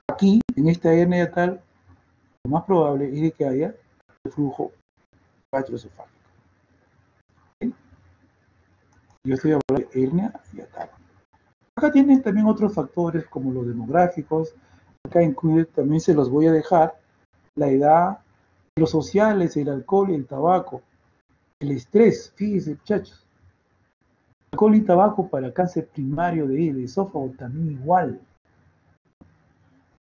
Aquí, en esta hernia hiatal, lo más probable es que haya reflujo gastroesofágico. ¿Sí? Yo estoy hablando de hernia hiatal. Acá tienen también otros factores como los demográficos. Acá incluye, también se los voy a dejar, la edad, los sociales, el alcohol y el tabaco, el estrés. Fíjense, muchachos. Alcohol y tabaco para cáncer primario de esófago también igual.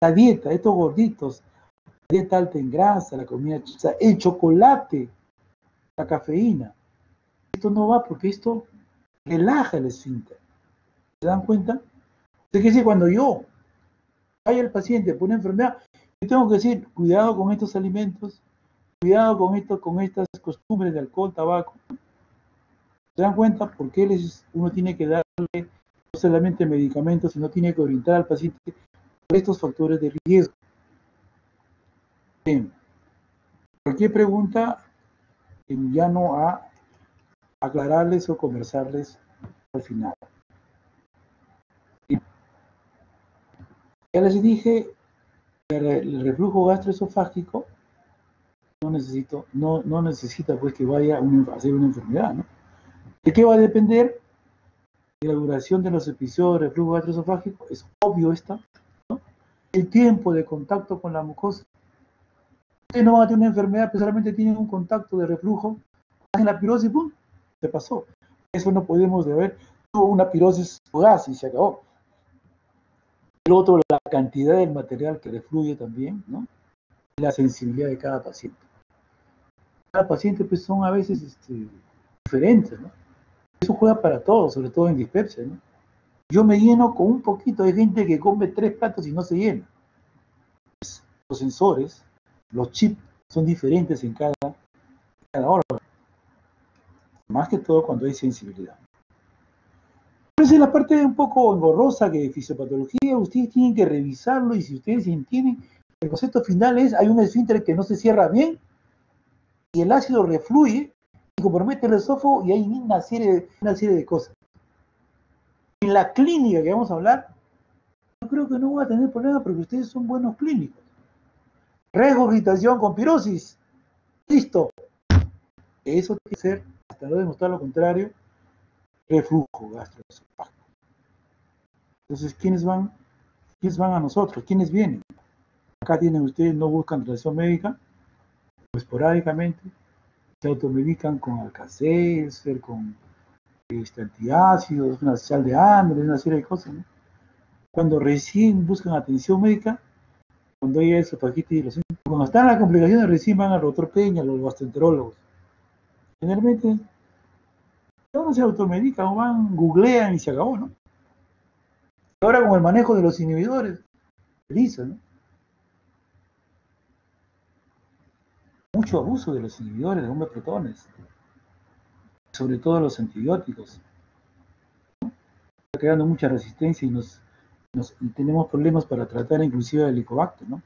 La dieta, estos gorditos, la dieta alta en grasa, la comida, o sea, el chocolate, la cafeína. Esto no va porque esto relaja el esfínter. ¿Se dan cuenta? Es que cuando yo vaya el paciente por una enfermedad, yo tengo que decir, cuidado con estos alimentos, cuidado con estas costumbres de alcohol, tabaco. ¿Se dan cuenta por qué uno tiene que darle no solamente medicamentos, sino tiene que orientar al paciente por estos factores de riesgo? Bien. Cualquier pregunta, ya no a aclararles o conversarles al final. Ya les dije, el reflujo gastroesofágico no necesita pues que vaya a hacer una enfermedad, ¿no? ¿De qué va a depender? De la duración de los episodios de reflujo gastroesofágico, es obvio esta, ¿no? El tiempo de contacto con la mucosa. Ustedes no van a tener una enfermedad, pero solamente tienen un contacto de reflujo, hacen la pirosis, ¡pum!, se pasó. Eso no podemos ver. Tuvo una pirosis fugaz y se acabó. El otro, la cantidad del material que refluye también, ¿no? La sensibilidad de cada paciente. Cada paciente pues son a veces diferentes, ¿no? Eso juega para todos, sobre todo en dispepsia, ¿no? Yo me lleno con un poquito de gente que come 3 platos y no se llena. Los sensores, los chips son diferentes en cada órgano. Más que todo cuando hay sensibilidad. Esa es la parte un poco engorrosa que de fisiopatología ustedes tienen que revisarlo, y si ustedes entienden, el concepto final es: hay un esfínter que no se cierra bien y el ácido refluye y compromete el esófago, y hay una serie de cosas. En la clínica que vamos a hablar, yo creo que no voy a tener problema porque ustedes son buenos clínicos. Regurgitación con pirosis. Listo. Eso tiene que ser, hasta no demostrar lo contrario, reflujo gastroesofágico. Entonces, ¿quiénes van a nosotros? ¿Quiénes vienen? Acá tienen ustedes, no buscan atención médica, pues esporádicamente se automedican con Alka-Seltzer, con antiácidos, una sal de Andres, una serie de cosas, ¿no? Cuando recién buscan atención médica, cuando hay esofagitis y los síntomas, cuando están las complicaciones, recién van al doctor Peña, los gastroenterólogos. Generalmente no se automedican, o van, googlean y se acabó, ¿no? Ahora con el manejo de los inhibidores, feliz, ¿no? Mucho abuso de los inhibidores de bomba-protones, sobre todo los antibióticos. Está creando mucha resistencia y tenemos problemas para tratar inclusive el Helicobacter, ¿no?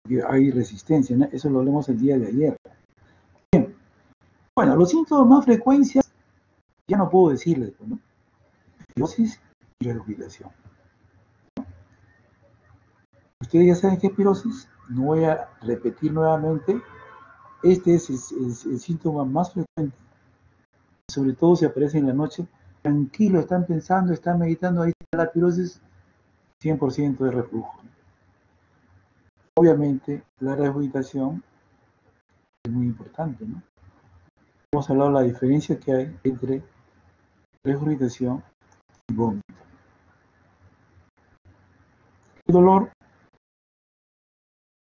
Porque hay resistencia, ¿no? Eso lo hablamos el día de ayer. Bien. Bueno, los síntomas más frecuentes, ya no puedo decirles, ¿no? Pirosis y regurgitación. Ustedes ya saben qué es pirosis, no voy a repetir nuevamente. Este es el síntoma más frecuente, sobre todo si aparece en la noche. Tranquilo, están pensando, están meditando, ahí está la pirosis, 100% de reflujo. Obviamente, la regurgitación es muy importante, ¿no? Hemos hablado de la diferencia que hay entre regurgitación y vómito. El dolor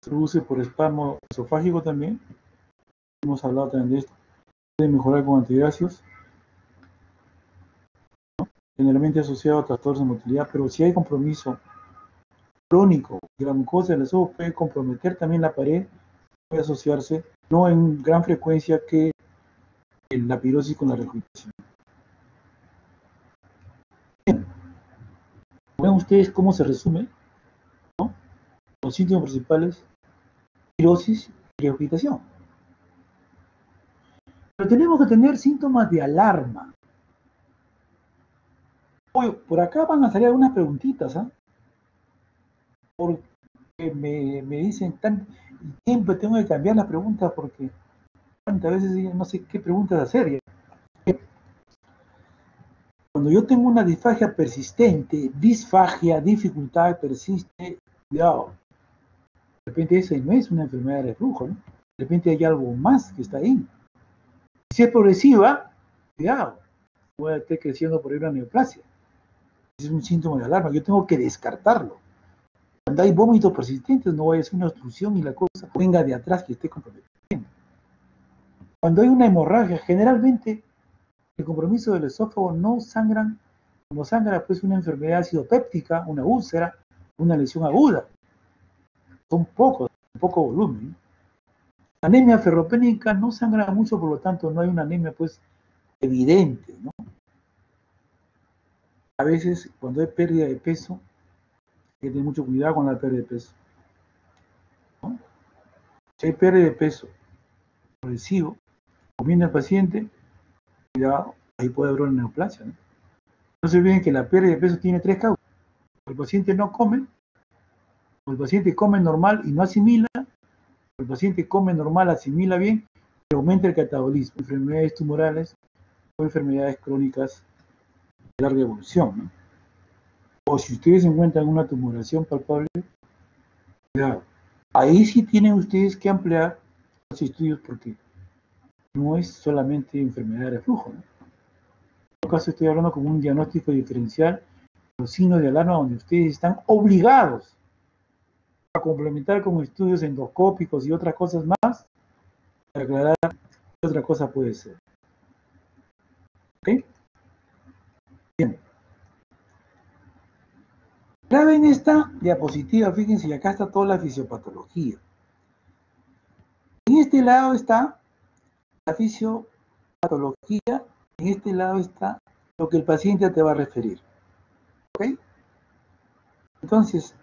se produce por espasmo esofágico también. Hemos hablado también de esto. Puede mejorar con antiácidos, ¿no? Generalmente asociado a trastornos de motilidad, pero si hay compromiso crónico de la mucosa del esófago, puede comprometer también la pared, puede asociarse, no en gran frecuencia, que la pirosis con la regurgitación. Bien, ven ustedes cómo se resume, ¿no? Los síntomas principales: pirosis y regurgitación. Pero tenemos que tener síntomas de alarma. Oye, por acá van a salir algunas preguntitas, ¿ah? Porque me dicen, siempre tengo que cambiar las preguntas porque tantas veces no sé qué preguntas hacer. Cuando yo tengo una disfagia persistente, dificultad persiste, cuidado. De repente esa no es una enfermedad de reflujo, ¿no? De repente hay algo más que está ahí. Si es progresiva, cuidado, puede estar creciendo por ahí una neoplasia. Es un síntoma de alarma, yo tengo que descartarlo. Cuando hay vómitos persistentes, no vaya a ser una obstrucción y la cosa venga de atrás que esté comprometida. Cuando hay una hemorragia, generalmente el compromiso del esófago no sangran, como sangra pues una enfermedad acidopéptica, una úlcera, una lesión aguda. Son poco volumen. La anemia ferropénica no sangra mucho, por lo tanto no hay una anemia pues evidente, ¿no? A veces cuando hay pérdida de peso, hay que tener mucho cuidado con la pérdida de peso, ¿no? Si hay pérdida de peso progresivo, comiendo el paciente, cuidado, ahí puede haber una neoplasia, ¿no? No se olviden que la pérdida de peso tiene 3 causas. El paciente no come, o el paciente come normal y no asimila, o el paciente come normal, asimila bien, pero aumenta el catabolismo, enfermedades tumorales o enfermedades crónicas de larga evolución, ¿no? O si ustedes encuentran una tumoración palpable, cuidado. Ahí sí tienen ustedes que ampliar los estudios porque no es solamente enfermedad de reflujo, ¿no? En este caso estoy hablando como un diagnóstico diferencial, los signos de alarma donde ustedes están obligados a complementar con estudios endoscópicos y otras cosas más para aclarar qué otra cosa puede ser. ¿Ok? Bien. Graben esta diapositiva, fíjense, y acá está toda la fisiopatología. En este lado está la fisiopatología, en este lado está lo que el paciente te va a referir. ¿Ok? Entonces,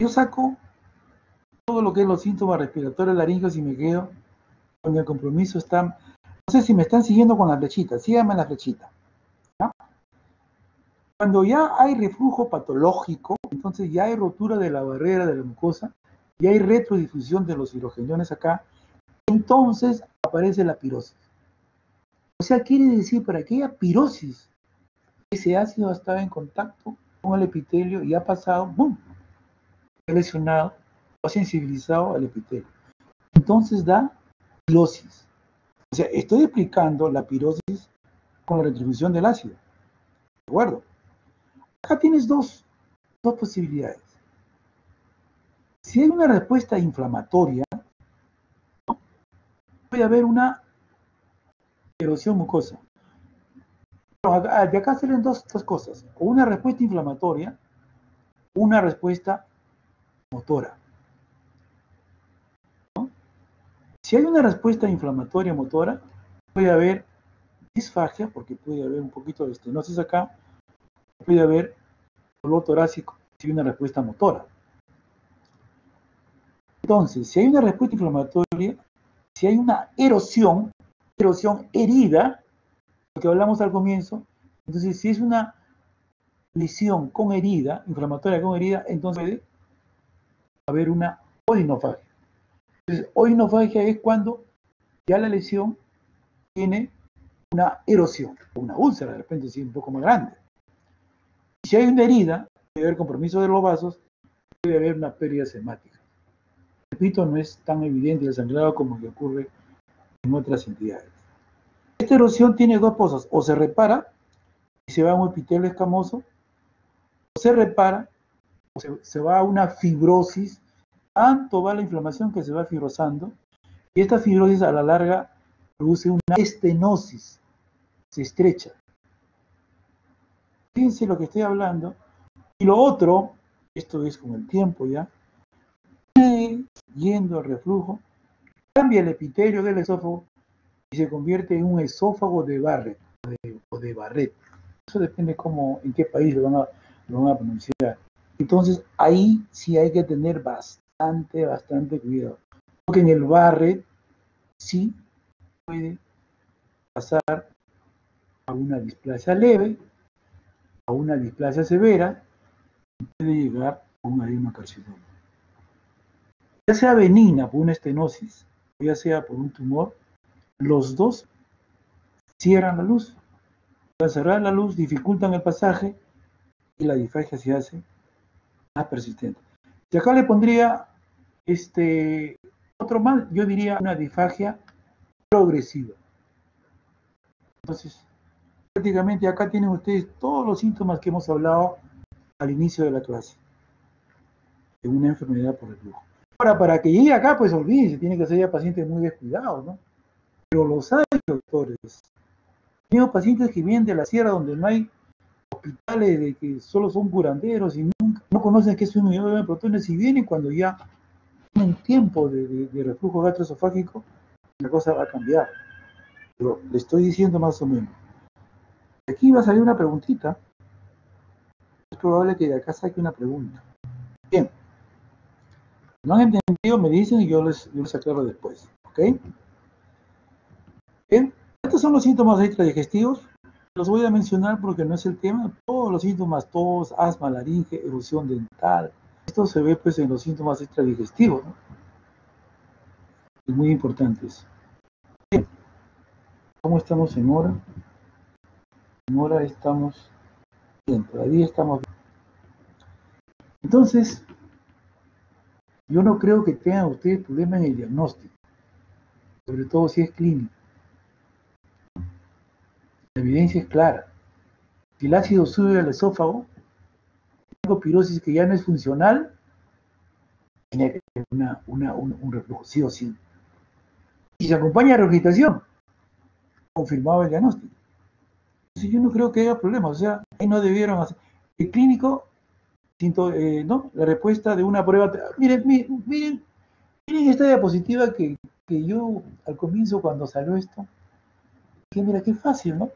yo saco todo lo que es los síntomas respiratorios laringeos y me quedo con el compromiso. No sé si me están siguiendo con la flechita, síganme la flechita. ¿No? Cuando ya hay reflujo patológico, entonces ya hay rotura de la barrera de la mucosa, ya hay retrodifusión de los hidrogeniones acá, entonces aparece la pirosis. O sea, quiere decir, para aquella pirosis, ese ácido ha estado en contacto con el epitelio y ha pasado, ¡boom!, ha lesionado o sensibilizado al epitelio. Entonces da pirosis. O sea, estoy explicando la pirosis con la retribución del ácido. ¿De acuerdo? Acá tienes dos posibilidades. Si hay una respuesta inflamatoria, puede haber una erosión mucosa. De acá salen dos cosas. O una respuesta inflamatoria, una respuesta motora. ¿No? Si hay una respuesta inflamatoria motora, puede haber disfagia, porque puede haber un poquito de estenosis acá, puede haber dolor torácico, si hay una respuesta motora. Entonces, si hay una respuesta inflamatoria, si hay una erosión herida, lo que hablamos al comienzo, entonces si es una lesión con herida, inflamatoria con herida, entonces puede haber una odinofagia. Entonces, odinofagia es cuando ya la lesión tiene una erosión, una úlcera, de repente sí, un poco más grande. Y si hay una herida, puede haber compromiso de los vasos, puede haber una pérdida semática. Repito, no es tan evidente el sangrado como que ocurre en otras entidades. Esta erosión tiene dos cosas, o se repara y se va a un epitelio escamoso, o se repara, o se va a una fibrosis, tanto va la inflamación que se va fibrosando, y esta fibrosis a la larga produce una estenosis, se estrecha. Fíjense lo que estoy hablando. Y lo otro, esto es con el tiempo ya, yendo al reflujo, cambia el epitelio del esófago y se convierte en un esófago de Barrett o de Barrett. Eso depende en qué país lo van a pronunciar. Entonces ahí sí hay que tener bastante cuidado. Porque en el Barrett sí puede pasar a una displasia leve, a una displasia severa, y puede llegar a un adenocarcinoma. Ya sea benigna por una estenosis, o ya sea por un tumor, los dos cierran la luz. Al cerrar la luz dificultan el pasaje y la disfagia se hace más persistente. Y acá le pondría otro más, yo diría una disfagia progresiva. Entonces, prácticamente acá tienen ustedes todos los síntomas que hemos hablado al inicio de la clase de una enfermedad por reflujo. Ahora, para que llegue acá, pues olvídense, tiene que ser ya pacientes muy descuidados, ¿no? Pero los hay, doctores. Tenemos pacientes que vienen de la sierra donde no hay hospitales, de que solo son curanderos y no conocen qué es un inhibidor de protones y vienen cuando ya tienen tiempo de reflujo gastroesofágico, la cosa va a cambiar. Pero le estoy diciendo más o menos. Aquí va a salir una preguntita. Es probable que de acá saque una pregunta. Bien. ¿No han entendido? Me dicen y yo les aclaro después. ¿Ok? Bien, estos son los síntomas extradigestivos. Los voy a mencionar porque no es el tema. Todos los síntomas, tos, asma, laringe, erosión dental. Esto se ve pues en los síntomas extradigestivos, ¿no? Es muy importante eso. Bien, ¿cómo estamos en hora? En hora estamos bien, todavía estamos bien. Entonces, yo no creo que tengan ustedes problemas en el diagnóstico, sobre todo si es clínico. La evidencia es clara. Si el ácido sube al esófago, tengo pirosis que ya no es funcional, tiene que tener un reflujo, sí o sí. Y se acompaña de regurgitación, confirmaba el diagnóstico. Entonces yo no creo que haya problemas, o sea, ahí no debieron hacer. El clínico, ¿no? La respuesta de una prueba. Miren esta diapositiva que yo al comienzo cuando salió esto, dije, mira qué fácil, ¿no?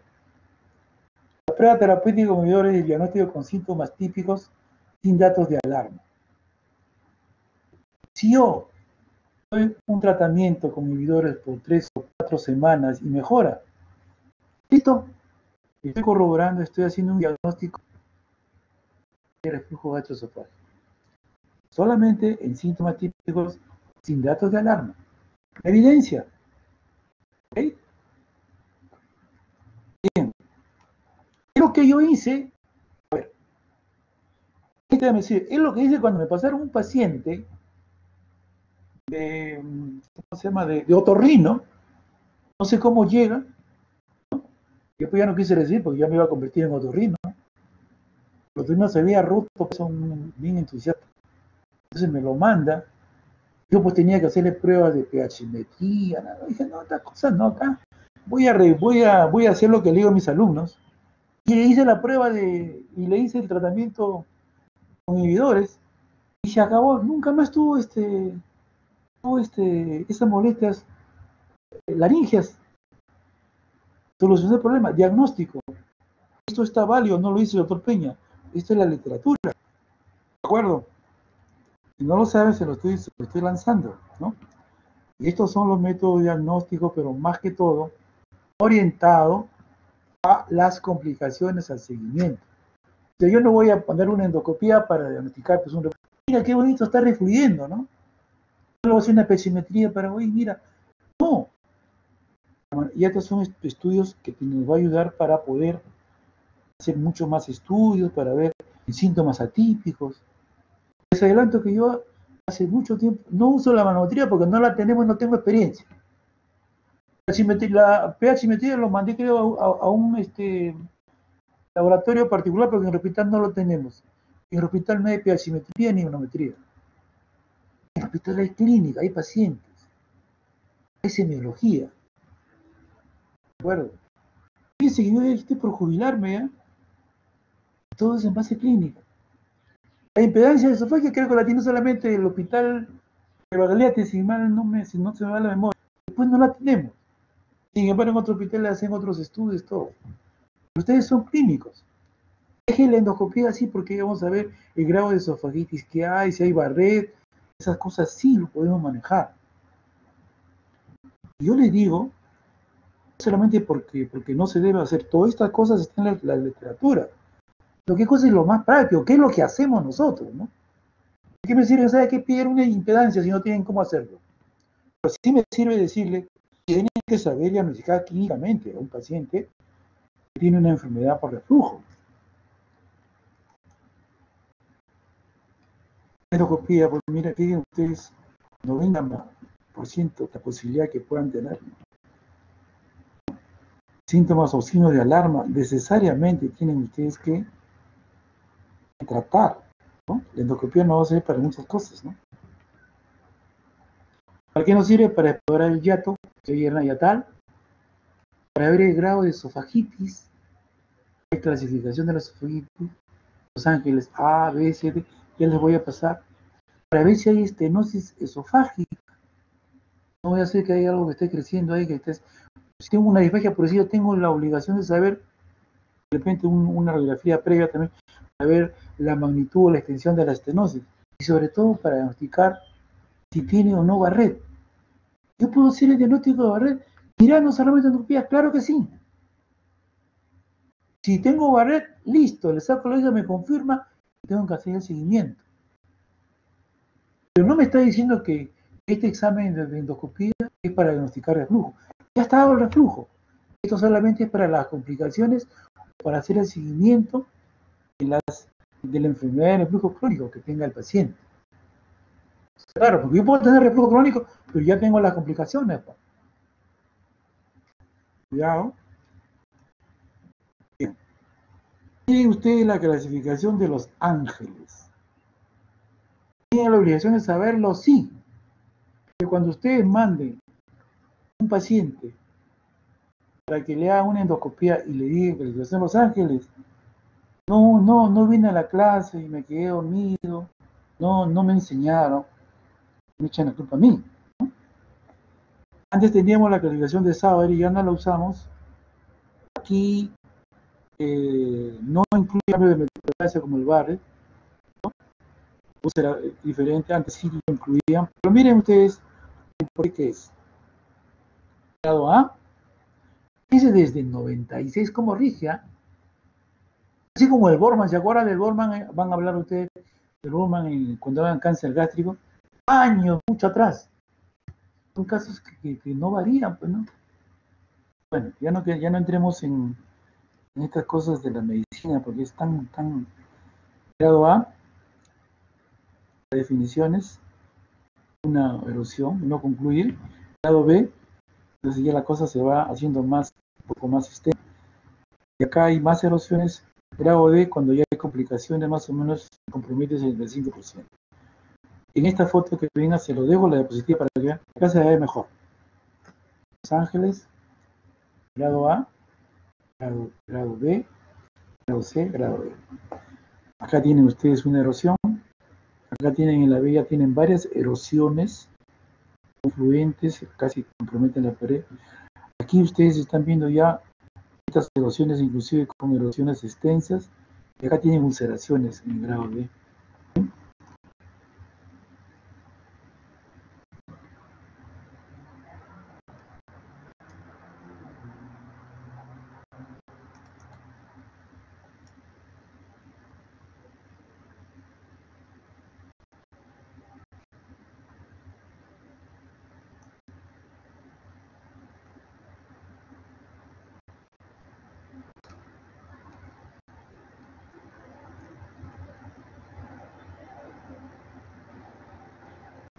La prueba terapéutica con inhibidores de diagnóstico con síntomas típicos sin datos de alarma. Si yo doy un tratamiento con inhibidores por 3 o 4 semanas y mejora, listo, estoy corroborando, estoy haciendo un diagnóstico de reflujo gastroesofágico. Solamente en síntomas típicos sin datos de alarma. Evidencia. ¿Ok? Bien. Es lo que yo hice. A ver, es lo que hice cuando me pasaron un paciente de, ¿cómo se llama? De otorrino. No sé cómo llega. Yo pues ya no quise decir porque ya me iba a convertir en otorrino. El otorrino se había roto, pues son bien entusiastas. Entonces me lo manda. Yo pues tenía que hacerle pruebas de pHmetría. Nada. Dije, no, estas cosas no, acá. Voy a hacer lo que le digo a mis alumnos. Y le hice la prueba y le hice el tratamiento con inhibidores y se acabó. Nunca más tuvo esas molestias laringeas. Solucionó el problema. Diagnóstico. Esto está válido, no lo dice el doctor Peña. Esto es la literatura. ¿De acuerdo? Si no lo saben, se lo estoy lanzando, ¿no? Y estos son los métodos diagnósticos, pero más que todo, orientado a las complicaciones, al seguimiento. O sea, yo no voy a poner una endoscopía para diagnosticar, pues, mira qué bonito está refluyendo, ¿no? No le voy a hacer una pesimetría para, oye, mira, no. Y estos son estudios que nos va a ayudar para poder hacer mucho más estudios, para ver síntomas atípicos. Les adelanto que yo hace mucho tiempo no uso la manometría porque no la tenemos y no tengo experiencia. La pH-metría lo mandé creo a un laboratorio particular porque en el hospital no lo tenemos. En el hospital no hay pH-metría ni manometría. En el hospital hay clínica, hay pacientes, hay semiología. ¿De acuerdo? Fíjense que yo estoy por jubilarme, ¿ya? Todo es en base clínica. La impedancia esofágica creo que la tiene solamente el hospital de Bagagliati, si no se me va la memoria. Después no la tenemos. Sin embargo, en otro hospital le hacen otros estudios, todo. Pero ustedes son clínicos. Dejen la endoscopía así porque vamos a ver el grado de esofagitis que hay, si hay Barrett, esas cosas sí lo podemos manejar. Y yo les digo, solamente porque no se debe hacer, todas estas cosas están en la literatura. Lo que es lo más práctico, ¿qué es lo que hacemos nosotros, ¿no? ¿Qué me sirve, sabe qué pedir una impedancia si no tienen cómo hacerlo? Pero sí me sirve decirle que tienen que saber diagnosticar clínicamente a un paciente que tiene una enfermedad por reflujo. Endoscopía, pues mira, fíjense ustedes, 90% la posibilidad que puedan tener síntomas o signos de alarma, necesariamente tienen ustedes que tratar, ¿no? La endoscopía no va a servir para muchas cosas, ¿no? ¿Para qué nos sirve? Para explorar el hiato, pierna yatal, para ver el grado de esofagitis, la clasificación de la esofagitis, Los Ángeles A, B, C, D, ya les voy a pasar, para ver si hay estenosis esofágica. No voy a hacer que haya algo que esté creciendo ahí, si tengo una disfagia por decir, tengo la obligación de saber, de repente una radiografía previa también, para ver la magnitud o la extensión de la estenosis, y sobre todo para diagnosticar si tiene o no Barrett. ¿Yo puedo hacer el diagnóstico de Barrett mirando solamente endoscopía? Claro que sí. Si tengo Barrett, listo, le saco la hija, me confirma, tengo que hacer el seguimiento. Pero no me está diciendo que este examen de endoscopía es para diagnosticar reflujo. Ya está dado el reflujo. Esto solamente es para las complicaciones, para hacer el seguimiento de la enfermedad de reflujo crónico que tenga el paciente. Claro, porque yo puedo tener reflujo crónico, pero ya tengo las complicaciones. Cuidado. Bien. Miren ustedes la clasificación de los ángeles. Tienen la obligación de saberlo, sí. Que cuando ustedes manden un paciente para que le haga una endoscopía y le digan que le hacen Los Ángeles, no vine a la clase y me quedé dormido, no me enseñaron, me echan la culpa a mí, ¿no? Antes teníamos la calificación de Sauer y ya no la usamos. Aquí no incluye cambio de metodología como el Barrett, ¿no? Pues era diferente, antes sí lo incluían, pero miren ustedes por qué es. Grado A, dice desde el 96 como rigia, así como el Borman, ¿se acuerdan del Borman? Van a hablar ustedes del Borman cuando hagan cáncer gástrico, años, mucho atrás. Son casos que no varían, pues, ¿no? Bueno, ya no entremos en estas cosas de la medicina, porque es tan grado A, definiciones, una erosión, no concluye. Grado B, entonces ya la cosa se va haciendo un poco más extensa. Y acá hay más erosiones. Grado D, cuando ya hay complicaciones, más o menos comprometes el 5%. En esta foto que venga se lo dejo la diapositiva para que vean. Acá se ve mejor. Los Ángeles, grado A, grado B, grado C, grado D. Acá tienen ustedes una erosión. Acá tienen en la B, ya tienen varias erosiones confluentes, casi comprometen la pared. Aquí ustedes están viendo ya estas erosiones, inclusive con erosiones extensas. Y acá tienen ulceraciones en el grado B.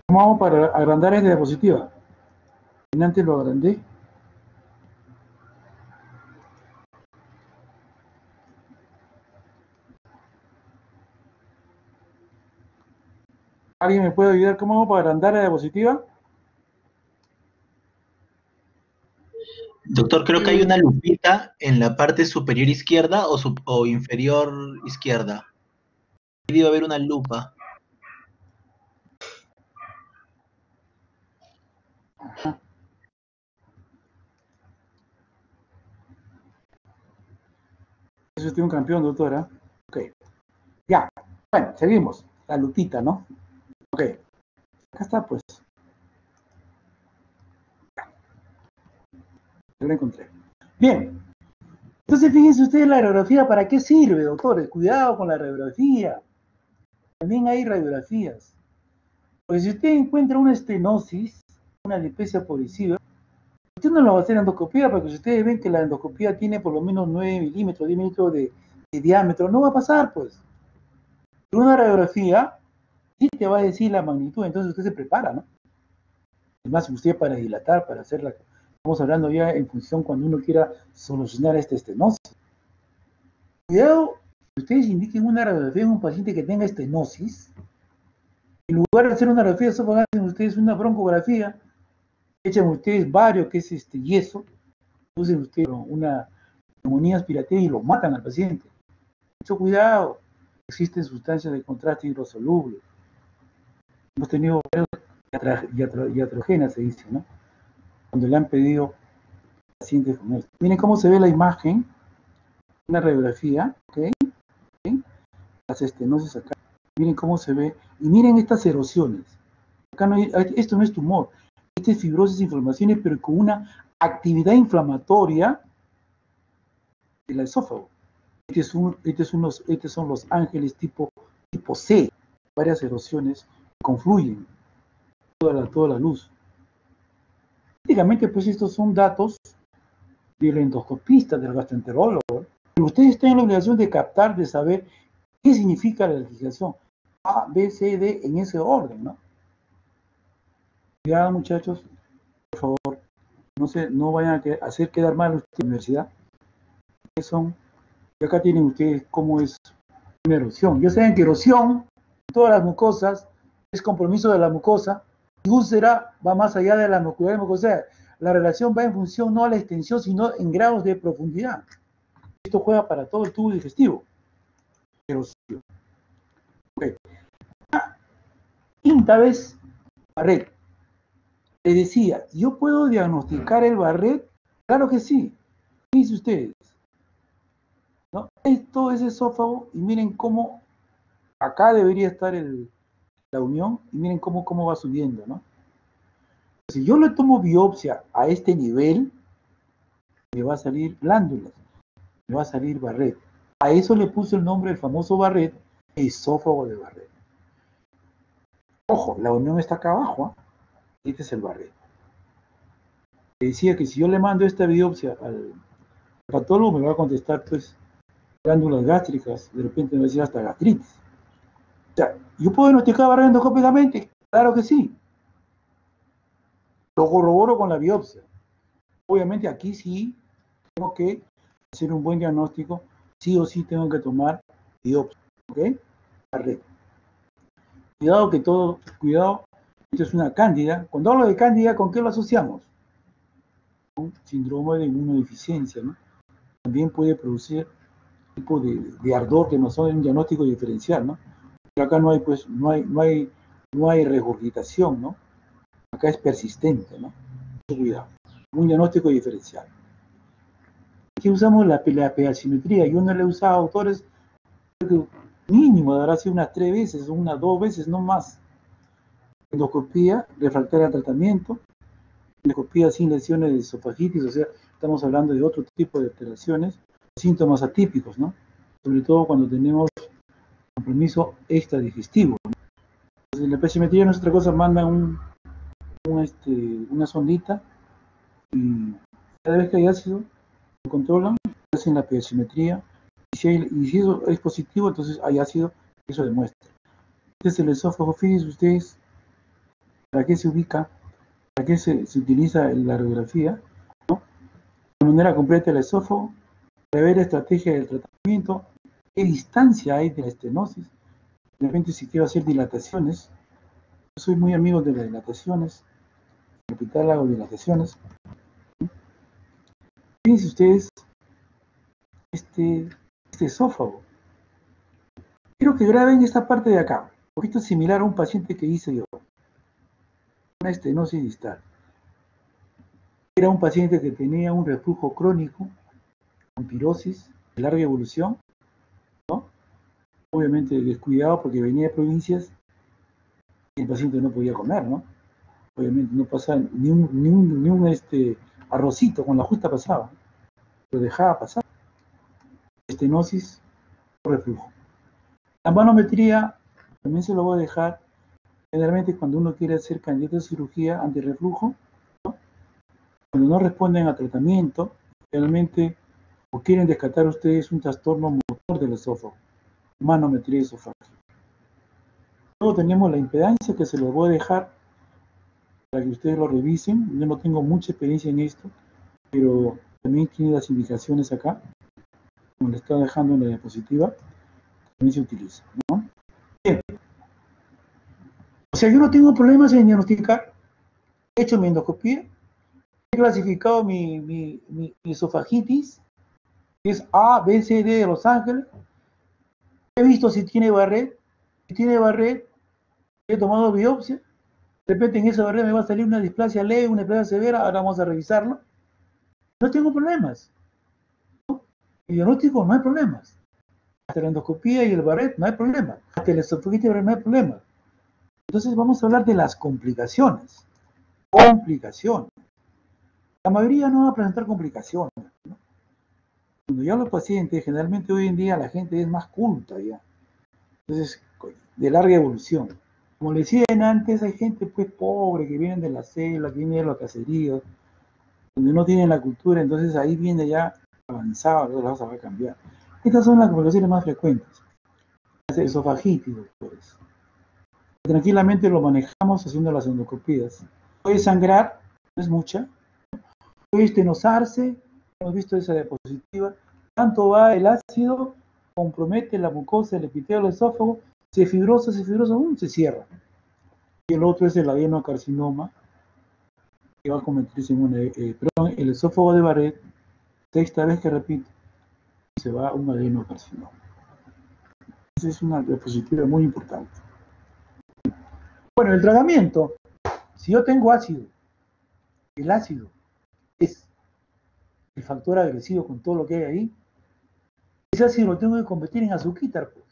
¿Cómo vamos para agrandar esta diapositiva? Antes lo agrandé. ¿Alguien me puede ayudar? ¿Cómo hago para agrandar la diapositiva? Doctor, creo que hay una lupita en la parte superior izquierda o inferior izquierda. Debe haber una lupa. Ajá. Eso es un campeón, doctora. Ok. Ya. Bueno, seguimos. La lupita, ¿no? Ok. Acá está, pues. Yo la encontré. Bien. Entonces, fíjense ustedes la radiografía, ¿para qué sirve, doctores? Cuidado con la radiografía. También hay radiografías. Pues si usted encuentra una estenosis, una dispepsia progresiva, usted no lo va a hacer endoscopía, porque si ustedes ven que la endoscopía tiene por lo menos 9 milímetros, 10 milímetros de diámetro, no va a pasar, pues. Pero una radiografía sí te va a decir la magnitud, entonces usted se prepara, ¿no? Además, usted para dilatar, para hacerla, estamos hablando ya en función cuando uno quiera solucionar esta estenosis. Cuidado, si ustedes indiquen una radiografía en un paciente que tenga estenosis, en lugar de hacer una radiografía, solo hacen ustedes una broncografía, echan ustedes varios, que es yeso, usen ustedes una neumonía aspirativa y lo matan al paciente. Mucho cuidado, existen sustancias de contraste hidrosoluble. Hemos tenido iatrogenas, se dice, ¿no? Cuando le han pedido pacientes con esto. Miren cómo se ve la imagen, una radiografía, ¿ok? ¿Sí? Las estenosis acá. Miren cómo se ve. Y miren estas erosiones. Acá no hay, esto no es tumor. Esta es fibrosis e inflamaciones, pero con una actividad inflamatoria del esófago. Estos son los ángeles tipo C, varias erosiones confluyen toda la luz. Prácticamente, pues estos son datos del endoscopista, del gastroenterólogo. Pero ustedes tienen la obligación de captar, de saber qué significa la legislación A, B, C, D en ese orden, ¿no? Cuidado, muchachos, por favor, no vayan a hacer quedar mal a ustedes en la universidad. Y acá tienen ustedes cómo es una erosión. Ya saben que erosión en todas las mucosas es compromiso de la mucosa, y úlcera va más allá de la mucosa. La relación va en función no a la extensión, sino en grados de profundidad. Esto juega para todo el tubo digestivo. Erosión. Okay. Quinta vez, Barrett. Les decía, ¿yo puedo diagnosticar el Barrett? Claro que sí. ¿Qué dicen ustedes? ¿No? Esto es esófago y miren cómo acá debería estar la unión y miren cómo va subiendo, ¿no? Si yo le tomo biopsia a este nivel, me va a salir glándulas, me va a salir Barrett. A eso le puse el nombre del famoso Barrett, esófago de Barrett. Ojo, la unión está acá abajo, ¿eh? Este es el Barrett. Le decía que si yo le mando esta biopsia al patólogo, me va a contestar, pues, glándulas gástricas, de repente me va a decir hasta gastritis. O sea, ¿yo puedo diagnosticar Barrett endoscópicamente? Claro que sí. Lo corroboro con la biopsia. Obviamente aquí sí tengo que hacer un buen diagnóstico, sí o sí tengo que tomar biopsia, ¿ok? Barrett. Cuidado, esto es una cándida. Cuando hablo de cándida, ¿con qué lo asociamos? Con síndrome de inmunodeficiencia, ¿no? También puede producir un tipo de ardor que no son un diagnóstico diferencial, ¿no? Pero acá no hay regurgitación, ¿no? Acá es persistente, ¿no? Mucho cuidado. Un diagnóstico diferencial. Aquí usamos la pH-simetría. Yo no le he usado a autores, creo que mínimo deberá ser unas 3 veces, unas 2 veces, no más. Endoscopía refractaria al tratamiento, endoscopía sin lesiones de esofagitis, o sea, estamos hablando de otro tipo de alteraciones, síntomas atípicos, ¿no? Sobre todo cuando tenemos compromiso extradigestivo, ¿no? Entonces, la pH-simetría no es otra cosa, manda una sondita y cada vez que hay ácido, lo controlan, hacen la pH-simetría y si eso es positivo, entonces hay ácido, eso demuestra. Este es el esófago, fíjense ustedes, ¿para qué se ubica? ¿Para qué se utiliza la radiografía? ¿No? De manera completa el esófago, para ver la estrategia del tratamiento, qué distancia hay de la estenosis. De repente, si quiero hacer dilataciones, yo soy muy amigo de las dilataciones, en el hospital hago dilataciones. Fíjense ustedes este esófago. Quiero que graben esta parte de acá, un poquito similar a un paciente que hice yo, una estenosis distal. Era un paciente que tenía un reflujo crónico, con pirosis de larga evolución, ¿no? Obviamente descuidado porque venía de provincias y el paciente no podía comer, ¿no? Obviamente no pasaba ni un arrocito, con la justa pasaba, lo dejaba pasar. Estenosis o reflujo. La manometría también se lo voy a dejar. Generalmente cuando uno quiere hacer candidato a cirugía antirreflujo, ¿no? Cuando no responden a tratamiento, realmente o quieren descartar ustedes un trastorno motor del esófago, manometría esofágica. Luego tenemos la impedancia, que se lo voy a dejar para que ustedes lo revisen. Yo no tengo mucha experiencia en esto, pero también tiene las indicaciones acá, como le está dejando en la diapositiva, también se utiliza, ¿no? Bien. O sea, yo no tengo problemas en diagnosticar. He hecho mi endoscopía, he clasificado mi esofagitis, que es A, B, C, D de Los Ángeles. He visto si tiene Barrett. Si tiene Barrett, he tomado biopsia. De repente en esa Barrett me va a salir una displasia leve, una displasia severa. Ahora vamos a revisarlo. No tengo problemas. ¿No? El diagnóstico no hay problemas. Hasta la endoscopía y el Barrett no hay problema. Hasta el esofagitis no hay problema. Entonces vamos a hablar de las complicaciones. complicaciones. La mayoría no va a presentar complicaciones, ¿no? Cuando ya los pacientes, generalmente hoy en día la gente es más culta ya, entonces de larga evolución. Como le decían antes, hay gente pues pobre que vienen de la selva, que vienen de los caseríos, donde no tienen la cultura, entonces ahí viene ya avanzado, entonces la cosa va a cambiar. Estas son las complicaciones más frecuentes. Esofagitis, doctores. Tranquilamente lo manejamos haciendo las endoscopías. Puede sangrar, no es mucha, puede estenosarse, hemos visto esa diapositiva, tanto va el ácido, compromete la mucosa, el epitelio del esófago, se fibrosa, se cierra. Y el otro es el adenocarcinoma, que va a convertirse en el esófago de Barrett, sexta vez que repito, se va a un adenocarcinoma. Esa es una diapositiva muy importante. Bueno, el tratamiento, si yo tengo ácido, el ácido es el factor agresivo con todo lo que hay ahí, ese ácido lo tengo que convertir en azuquitar, pues.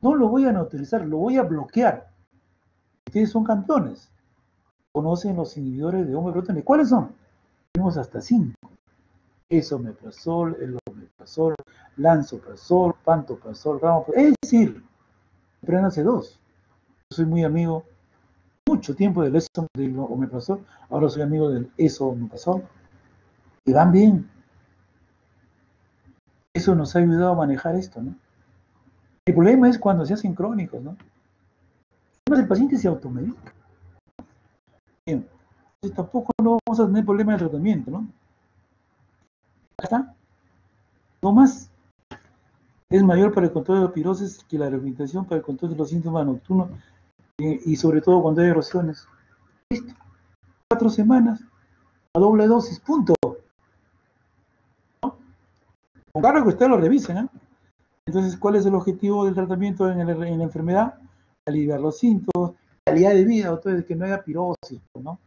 No lo voy a neutralizar, lo voy a bloquear. Ustedes son campeones. Conocen los inhibidores de homeoproteínas. ¿Cuáles son? Tenemos hasta 5. Esomeprazol, elomeprazol, lansoprazol, pantoprazol, ramoprazol. Es decir, apréndanse 2. Yo soy muy amigo, mucho tiempo del omeprazol, ahora soy amigo del esomeprazol. Y van bien. Eso nos ha ayudado a manejar esto, ¿no? El problema es cuando se hacen crónicos, ¿no? Además, el paciente se automedica. Bien. Entonces tampoco no vamos a tener problema de tratamiento, ¿no? Acá está. No más. Es mayor para el control de la pirosis que la rehabilitación para el control de los síntomas nocturnos y sobre todo cuando hay erosiones. Listo. 4 semanas a doble dosis, punto. ¿No? Con cargo que ustedes lo revisen, ¿eh? Entonces, ¿cuál es el objetivo del tratamiento en la enfermedad? Aliviar los síntomas, calidad de vida, entonces que no haya pirosis, ¿no?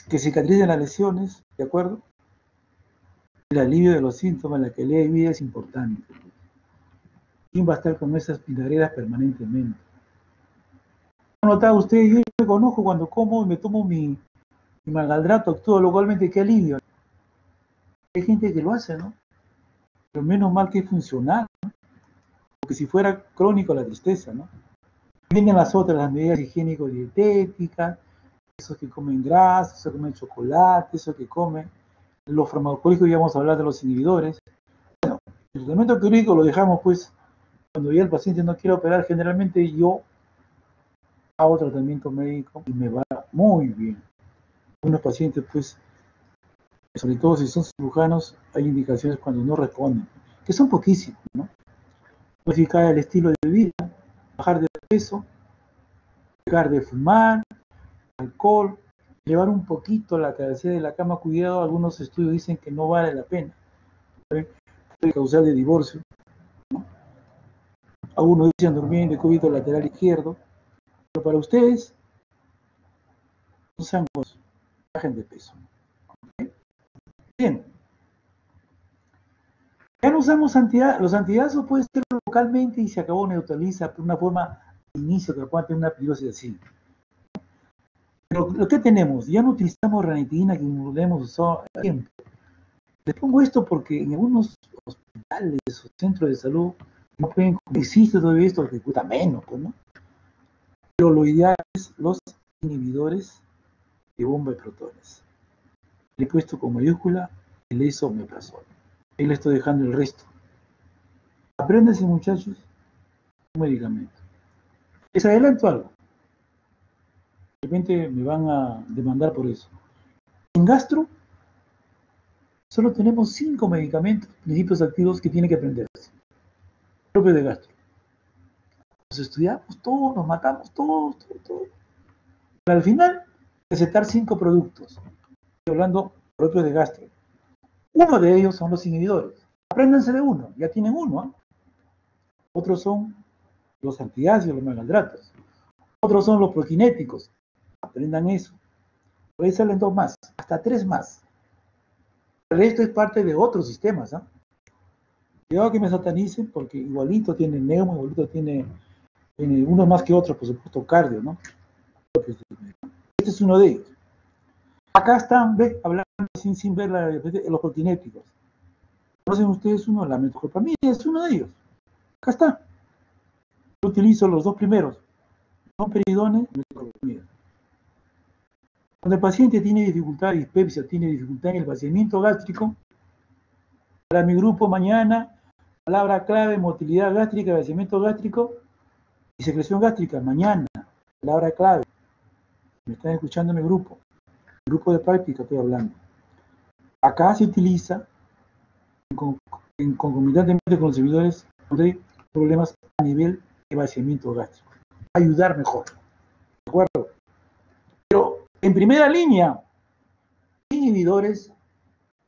Que cicatricen las lesiones, ¿de acuerdo? El alivio de los síntomas, la calidad de vida es importante. ¿Quién va a estar con esas pintaderas permanentemente? ¿Notado usted? Yo me conozco cuando como y me tomo mi malgaldrato, actúo localmente, qué alivio. Hay gente que lo hace, ¿no? Pero menos mal que es funcional, ¿no? Porque si fuera crónico la tristeza, ¿no? Vienen las otras, las medidas higiénico-dietéticas, esos que comen grasa, esos que comen chocolate, esos que comen los farmacológicos, ya vamos a hablar de los inhibidores. Bueno, el tratamiento quirúrgico lo dejamos pues cuando ya el paciente no quiere operar. Generalmente yo hago tratamiento médico y me va muy bien. Algunos pacientes pues, sobre todo si son cirujanos, hay indicaciones cuando no responden, que son poquísimos, ¿no? Modificar el estilo de vida, bajar de peso, dejar de fumar, alcohol, llevar un poquito la cabecera de la cama, cuidado, algunos estudios dicen que no vale la pena, puede causar de divorcio, ¿no? Algunos dicen dormir de cúbito lateral izquierdo, pero para ustedes, no sean cosas, bajen de peso. ¿Okay? Bien, ya no usamos los antiácidos, puede ser localmente y se acabó, neutraliza de una forma de inicio que pueda tener una pirosis así. Pero lo que tenemos, ya no utilizamos ranitidina que lo hemos usado a tiempo. Les pongo esto porque en algunos hospitales o centros de salud no pueden, existe todavía esto que cuesta menos, pues, ¿no? Pero lo ideal es los inhibidores de bomba de protones. Le he puesto con mayúscula el esomeprazol. Ahí le estoy dejando el resto. Apréndanse, muchachos, un medicamento. Les adelanto algo. De repente me van a demandar por eso. En gastro solo tenemos 5 medicamentos, principios activos que tienen que aprenderse. Propio de gastro. Nos estudiamos todos, nos matamos todos. Pero al final, recetar 5 productos. Estoy hablando propios de gastro. Uno de ellos son los inhibidores. Apréndanse de uno, ya tienen uno, ¿eh? Otros son los antiácidos, los malgaldratos. Otros son los prokinéticos. Aprendan eso. Por ahí salen 2 más, hasta 3 más. El resto es parte de otros sistemas, ¿eh? Cuidado que me satanicen porque igualito tiene neuma, igualito tiene uno más que otro, por supuesto, cardio, ¿no? Este es uno de ellos. Acá están, ¿ves? Hablando sin ver los protinéticos. ¿Conocen ustedes uno? La metoclopramida es uno de ellos. Acá está. Yo utilizo los dos primeros. Domperidone y metoclopramida. Cuando el paciente tiene dificultad de dispepsia, tiene dificultad en el vaciamiento gástrico, para mi grupo mañana, palabra clave, motilidad gástrica, vaciamiento gástrico y secreción gástrica. Mañana, palabra clave. Me están escuchando en mi grupo de práctica estoy hablando. Acá se utiliza concomitantemente con los servidores cuando hay problemas a nivel de vaciamiento gástrico. Ayudar mejor. ¿De acuerdo? Pero en primera línea, inhibidores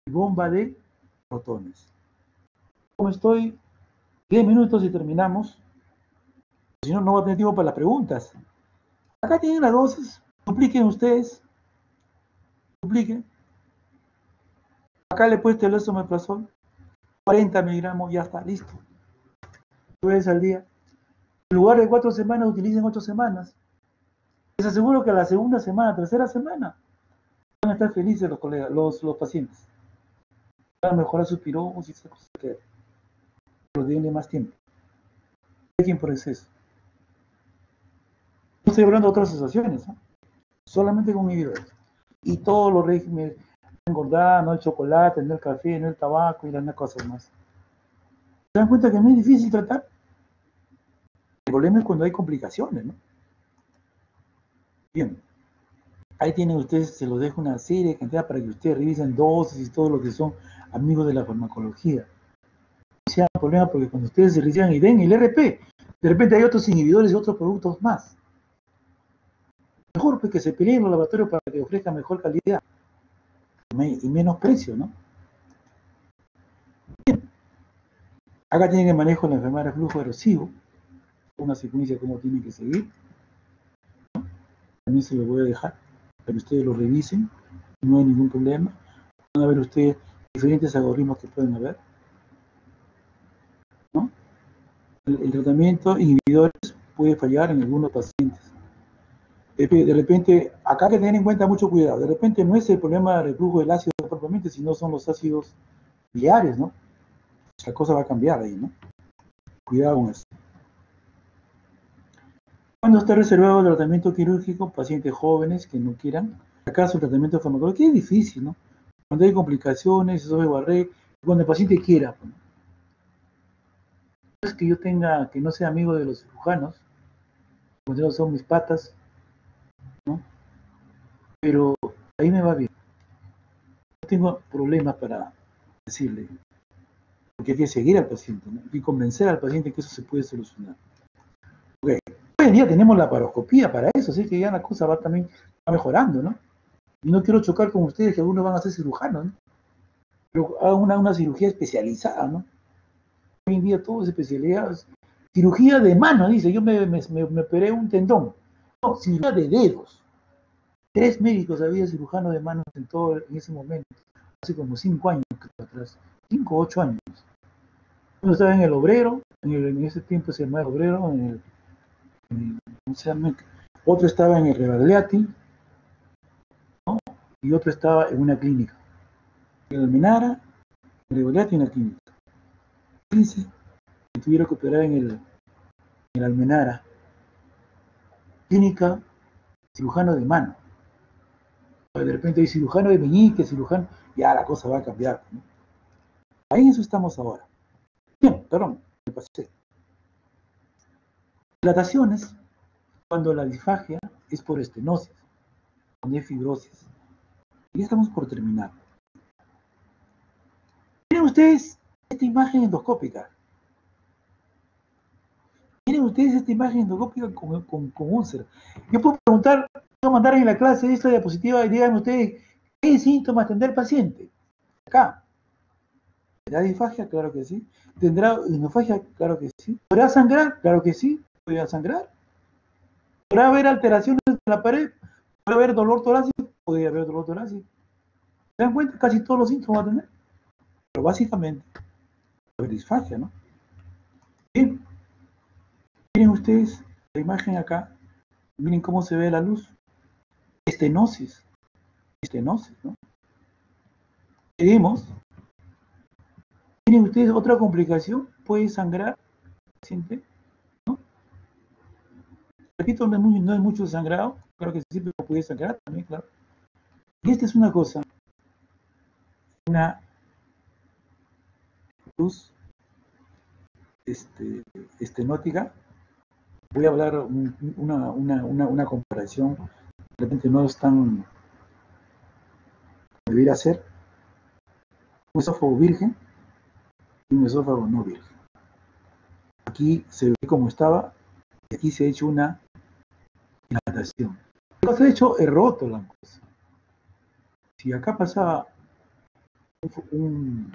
y bomba de protones. Como estoy, 10 minutos y terminamos. Si no, no va a tener tiempo para las preguntas. Acá tienen las dosis. Dupliquen ustedes. Dupliquen. Acá le he puesto el esomeprazol. 40 miligramos, ya está, listo. 2 veces al día. En lugar de 4 semanas, utilicen 8 semanas. Les aseguro que a la segunda semana, tercera semana, van a estar felices los colegas, los pacientes. Van a mejorar su pirosis y esas cosas que los denle más tiempo. Dejen por exceso. No estoy hablando de otras asociaciones, ¿no? Solamente con inhibidores. Y todos los regímenes, engordar, no el chocolate, no el café, no el tabaco y las cosas más. ¿Se dan cuenta que no es difícil tratar? El problema es cuando hay complicaciones, ¿no? Bien. Ahí tienen ustedes, se los dejo una serie de cantidad para que ustedes revisen dosis y todo lo que son amigos de la farmacología. No sea un problema porque cuando ustedes se reciban y den el RP, de repente hay otros inhibidores y otros productos más. Mejor pues que se peleen los laboratorios para que ofrezcan mejor calidad y menos precio, ¿no? Bien. Acá tienen el manejo de la enfermedad de reflujo erosivo, una secuencia cómo tienen que seguir. También se lo voy a dejar para que ustedes lo revisen, no hay ningún problema. Van a ver ustedes diferentes algoritmos que pueden haber, ¿no? El tratamiento inhibidores puede fallar en algunos pacientes. De repente, acá hay que tener en cuenta mucho cuidado. De repente no es el problema del reflujo del ácido propiamente, sino son los ácidos biliares, ¿no? La cosa va a cambiar ahí, ¿no? Cuidado con eso. Cuando está reservado el tratamiento quirúrgico, pacientes jóvenes que no quieran, acaso el tratamiento farmacológico es difícil, ¿no? Cuando hay complicaciones, eso es barrer, cuando el paciente quiera. No es que yo tenga, que no sea amigo de los cirujanos, porque no son mis patas, ¿no? Pero ahí me va bien. No tengo problemas para decirle, porque hay que seguir al paciente, ¿no? Y convencer al paciente que eso se puede solucionar. Okay. Hoy en día tenemos la paroscopía para eso, así que ya la cosa va también mejorando, ¿no? Y no quiero chocar con ustedes que algunos van a ser cirujanos, ¿no? Pero hagan una cirugía especializada, ¿no? Hoy en día todo es especialidad. Cirugía de mano, dice, yo me operé un tendón. No, cirugía de dedos. 3 médicos había cirujanos de manos en ese momento, hace como 5 años atrás, 5 o 8 años. Uno estaba en el Obrero, en ese tiempo se llamaba el Obrero, ¿cómo se llama? Otro estaba en el Rebagliati, ¿no? Y otro estaba en una clínica. En Almenara, en el Rebagliati y en la clínica. 15 que tuvieron que operar en el Almenara. Clínica, cirujano de mano. De repente hay cirujano de meñique, cirujano, ya la cosa va a cambiar, ¿no? Ahí en eso estamos ahora. Bien, perdón, me pasé. Dilataciones, cuando la disfagia es por estenosis, cuando hay fibrosis. Y ya estamos por terminar. Miren ustedes esta imagen endoscópica. Miren ustedes esta imagen endoscópica con úlcera. Yo puedo preguntar, puedo mandar en la clase esta diapositiva y digan ustedes, ¿qué síntomas tendrá el paciente? Acá. ¿Tendrá disfagia? Claro que sí. ¿Tendrá inofagia? Claro que sí. ¿Podrá sangrar? Claro que sí. ¿Podrá sangrar? ¿Podrá haber alteraciones en la pared? ¿Podrá haber dolor torácico? Podría haber dolor torácico. ¿Se dan cuenta? Casi todos los síntomas va a tener. Pero básicamente, va a haber disfagia, ¿no? Bien. Miren ustedes la imagen acá. Miren cómo se ve la luz. estenosis, ¿no? Seguimos. ¿Tienen ustedes otra complicación? ¿Puede sangrar el paciente? ¿No? Repito, no es mucho sangrado, claro que sí, pero puede sangrar también, claro. Y esta es una cosa, una luz estenótica. Voy a hablar una comparación, de repente no es tan debería ser, un esófago virgen y un esófago no virgen. Aquí se ve como estaba, y aquí se ha hecho una dilatación. Se ha hecho el roto la cosa. Si acá pasaba un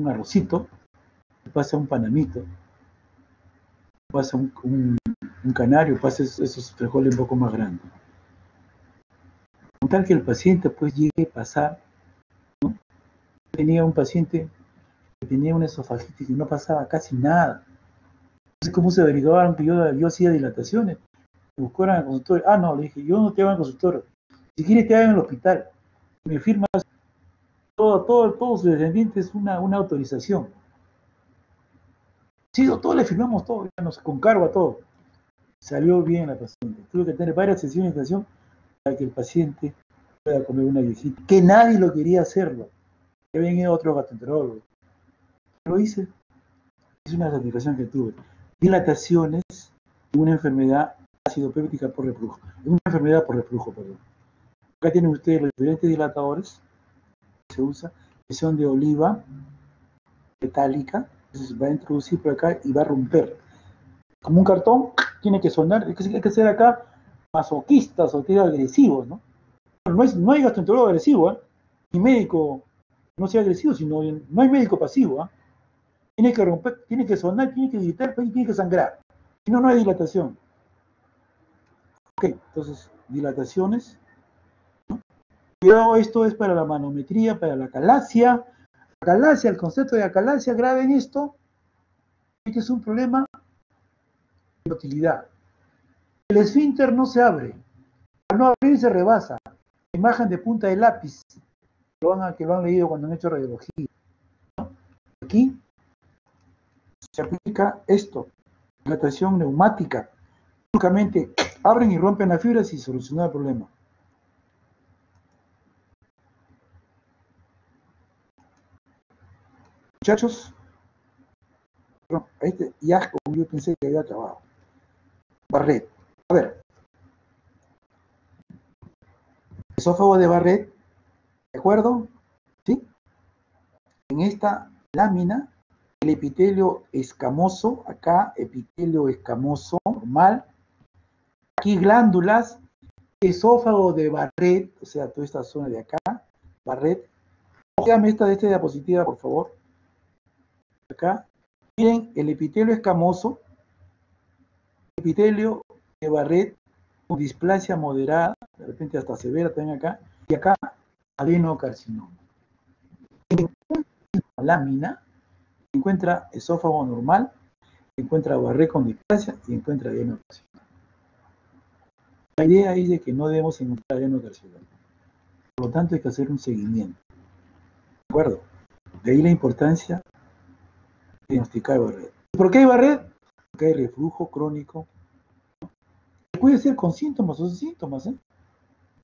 arrocito, pasa un panamito, pasa un canario, pasa esos frijoles un poco más grandes. Con tal que el paciente pues llegue a pasar, ¿no? Tenía un paciente que tenía una esofagitis y no pasaba casi nada. No sé cómo se averiguaron que yo hacía dilataciones. Me buscaron al consultorio. Ah, no, le dije, yo no te hago en el consultorio. Si quieres te hago en el hospital. Me firmas todos sus descendientes una autorización. Sí, doctor, le firmamos todo, con cargo a todo. Salió bien la paciente. Tuve que tener varias sesiones de estación para que el paciente pueda comer una viejita. Que nadie lo quería hacerlo. Que habían ido otros gastroenterólogos. Lo hice. Es una satisfacción que tuve. Dilataciones de una enfermedad ácido péptica por reflujo. Una enfermedad por reflujo, perdón. Acá tienen ustedes los diferentes dilatadores que se usa, que son de oliva metálica. Entonces va a introducir por acá y va a romper. Como un cartón, tiene que sonar. Hay que ser acá masoquistas o agresivos, ¿no? No hay gastroenterólogo agresivo, ¿eh? Ni médico no sea agresivo, sino no hay médico pasivo, ¿eh? Tiene que romper, tiene que sonar, tiene que gritar, tiene que sangrar. Si no, no hay dilatación. Ok, entonces, dilataciones. ¿No? Cuidado, esto es para la manometría, para la acalasia. Acalasia, el concepto de acalasia, graben esto. Este es un problema de utilidad. El esfínter no se abre. Al no abrir se rebasa. Imagen de punta de lápiz. Que lo han leído cuando han hecho radiología. ¿No? Aquí se aplica esto. Dilatación neumática. Únicamente abren y rompen las fibras y solucionan el problema. Muchachos, ya como yo pensé que había acabado. Barrett. A ver. Esófago de Barrett, ¿de acuerdo? ¿Sí? En esta lámina, el epitelio escamoso, acá epitelio escamoso normal, aquí glándulas, esófago de Barrett, o sea, toda esta zona de acá, Barrett. Dígame esta de esta diapositiva, por favor. Acá. Miren, el epitelio escamoso, epitelio de Barrett con displasia moderada, de repente hasta severa también acá, y acá adenocarcinoma. En la lámina se encuentra esófago normal, se encuentra Barrett con displasia y encuentra adenocarcinoma. La idea es de que no debemos encontrar adenocarcinoma. Por lo tanto, hay que hacer un seguimiento. ¿De acuerdo? De ahí la importancia de diagnosticar Barrett. ¿Por qué hay Barrett? Porque hay reflujo crónico. Puede ser con síntomas o sin síntomas, ¿eh?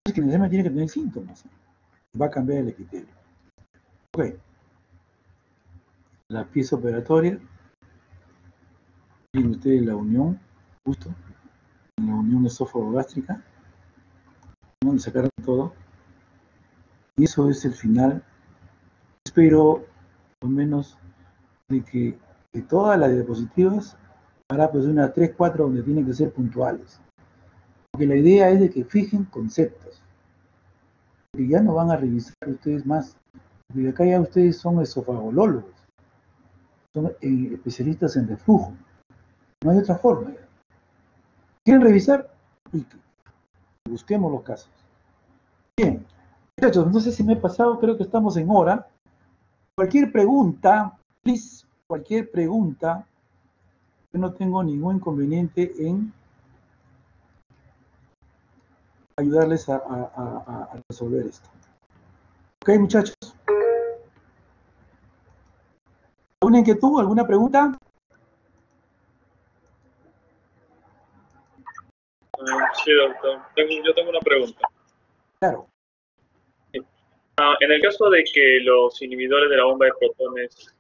Es que el examen tiene que tener síntomas, ¿eh? Va a cambiar el epitelio. Ok. La pieza operatoria. Miren ustedes la unión, justo, en la unión esófago-gástrica, donde sacaron todo. Y eso es el final. Espero, al menos, de que de todas las diapositivas, hará pues unas 3, 4 donde tienen que ser puntuales. Porque la idea es de que fijen conceptos. Que ya no van a revisar ustedes más. Porque acá ya ustedes son esofagolólogos. Son especialistas en reflujo. No hay otra forma. ¿Quieren revisar? Y busquemos los casos. Bien, muchachos, no sé si me he pasado, creo que estamos en hora. Cualquier pregunta, please, cualquier pregunta, yo no tengo ningún inconveniente en ayudarles a resolver esto. Ok, muchachos. ¿Alguna inquietud? ¿Alguna pregunta? Sí, doctor. Yo tengo una pregunta. Claro. En el caso de que los inhibidores de la bomba de protones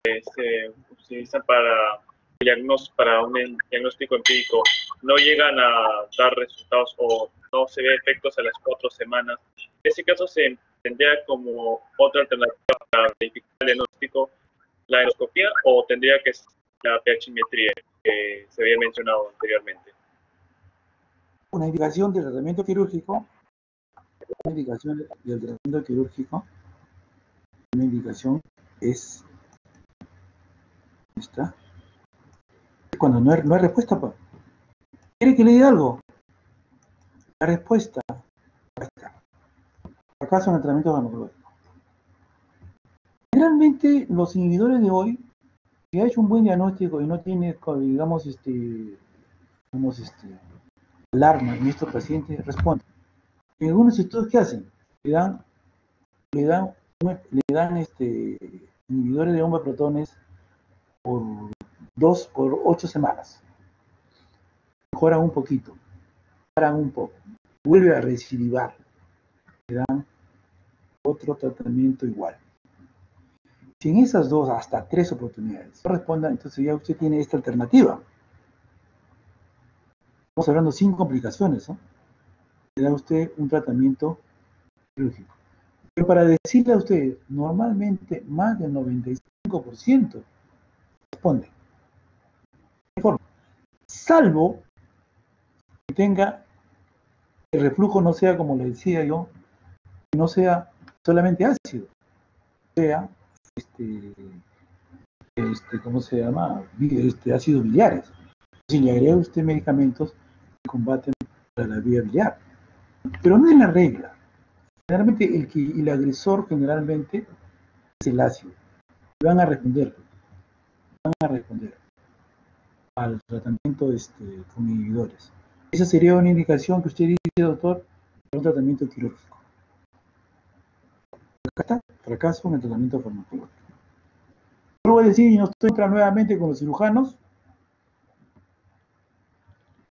se utilizan para un diagnóstico empírico, no llegan a dar resultados o no se ve efectos a las 4 semanas, ¿en ese caso se tendría como otra alternativa para verificar el diagnóstico la endoscopía o tendría que ser la pHimetría que se había mencionado anteriormente? Una indicación del tratamiento quirúrgico, una indicación es esta, cuando no hay respuesta. ¿Quiere que le diga algo? La respuesta está. ¿Acaso en el tratamiento farmacológico? Realmente los inhibidores de hoy, si ha hecho un buen diagnóstico y no tiene, digamos, alarma en estos pacientes, responden. En algunos estudios, ¿qué hacen? Le dan inhibidores de bomba de protones por 8 semanas. Mejoran un poquito, paran un poco, vuelve a recidivar, le dan otro tratamiento igual. Si en esas 2 hasta 3 oportunidades no respondan, entonces ya usted tiene esta alternativa. Estamos hablando sin complicaciones, ¿no? Le da usted un tratamiento quirúrgico. Pero para decirle a usted, normalmente más del 95% responde. Salvo que tenga el reflujo no sea, como le decía yo, que no sea solamente ácido, sea ¿cómo se llama? Ácidos biliares. Si le agrega usted medicamentos que combaten la vía biliar. Pero no es la regla. Generalmente el agresor generalmente es el ácido. Van a responder al tratamiento con inhibidores. Esa sería una indicación que usted dice, doctor, para un tratamiento quirúrgico. Acá está, fracaso en el tratamiento farmacológico. Lo voy a decir, y no estoy entrando nuevamente con los cirujanos.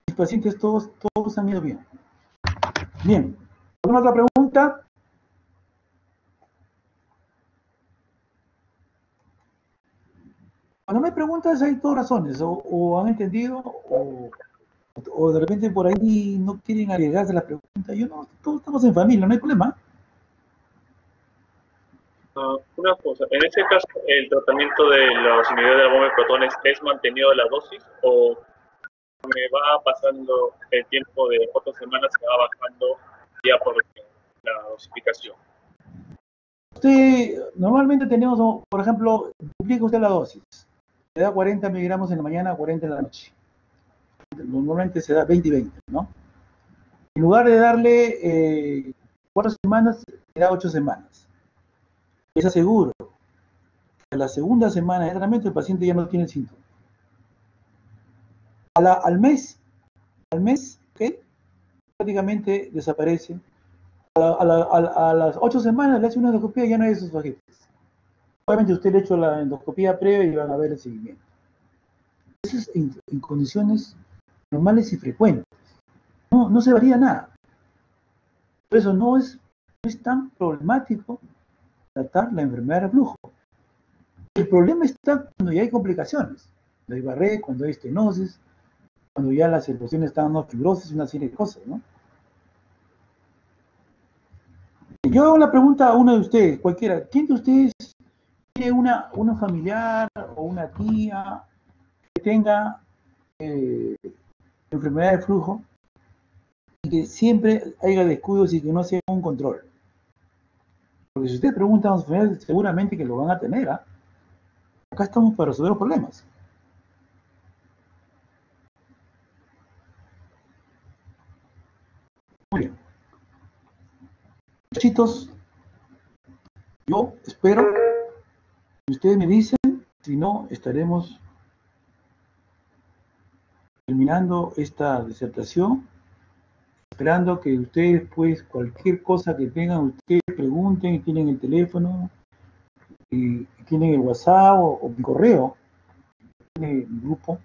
Mis pacientes todos han ido bien. Bien. ¿Alguna otra pregunta? Cuando me preguntas hay dos razones, o han entendido, o de repente por ahí no quieren agregarse a la pregunta. Yo no, todos estamos en familia, no hay problema. Una cosa, en este caso, ¿el tratamiento de los inhibidores de la bomba de protones es mantenido la dosis o me va pasando el tiempo de 4 semanas, se va bajando ya por la dosificación? Usted, normalmente tenemos, por ejemplo, duplica usted la dosis. Se da 40 miligramos en la mañana, 40 en la noche. Normalmente se da 20 y 20, ¿no? En lugar de darle 4 semanas, se da 8 semanas. Les aseguro que a la segunda semana de tratamiento el paciente ya no tiene síntomas. Al mes, ¿okay? Prácticamente desaparece. A las 8 semanas le hace una endoscopía y ya no hay esos paquetes. Obviamente usted le ha hecho la endoscopía previa y van a ver el seguimiento. Eso es en condiciones normales y frecuentes. No se varía nada. Por eso no es tan problemático tratar la enfermedad de reflujo. El problema está cuando ya hay complicaciones. Cuando hay barré, cuando hay estenosis, cuando ya las circulaciones están dando fibrosis, una serie de cosas, ¿no? Yo hago la pregunta a uno de ustedes, cualquiera. ¿Quién de ustedes tiene una familiar o una tía que tenga enfermedad de flujo y que siempre haya descuidos y que no sea un control? Porque si ustedes preguntan a los familiares, seguramente que lo van a tener, ¿ah? Acá estamos para resolver los problemas. Muy bien. Chicos, yo espero que ustedes me dicen, si no, estaremos terminando esta disertación. esperando que ustedes, pues, cualquier cosa que tengan, ustedes pregunten, tienen el teléfono, y tienen el WhatsApp o mi correo, tienen el grupo,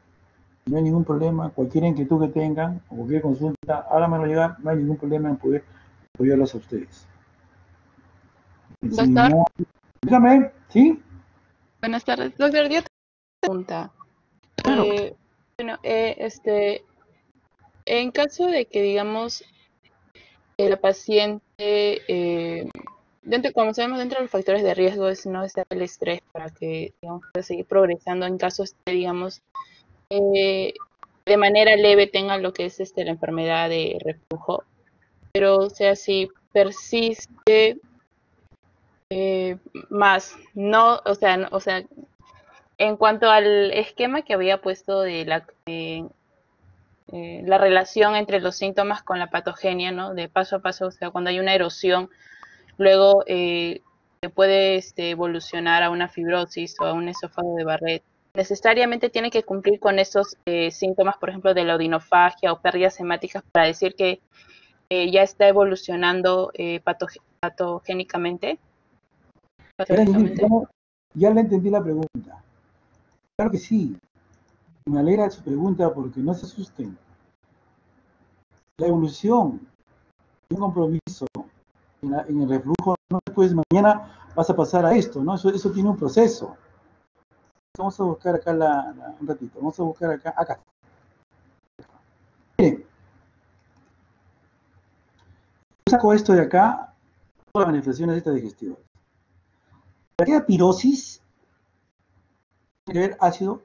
no hay ningún problema, cualquier inquietud que tengan o cualquier consulta, háganmelo llegar, no hay ningún problema en poder apoyarlos a ustedes. Doctor, Dígame, ¿sí? buenas tardes. Doctor, yo tengo una pregunta. Claro. Bueno, en caso de que, digamos, la paciente, como sabemos, dentro de los factores de riesgo es no estar el estrés para que, digamos, pueda seguir progresando en caso de, digamos, de manera leve tenga lo que es la enfermedad de reflujo, pero o sea, si persiste más, no, o sea, en cuanto al esquema que había puesto de la relación entre los síntomas con la patogenia, ¿no? De paso a paso, o sea, cuando hay una erosión, luego se puede evolucionar a una fibrosis o a un esófago de Barrett. Necesariamente tiene que cumplir con esos síntomas, por ejemplo, de la odinofagia o pérdidas hemáticas para decir que ya está evolucionando patogénicamente. Ya le entendí la pregunta. Claro que sí. Me alegra su pregunta porque no se asusten. La evolución de un compromiso en el reflujo, no pues mañana vas a pasar a esto, ¿no? Eso tiene un proceso. Vamos a buscar acá un ratito, vamos a buscar acá. Miren, yo saco esto de acá, todas las manifestaciones estas digestivas. Para que haya pirosis, tiene que haber ácido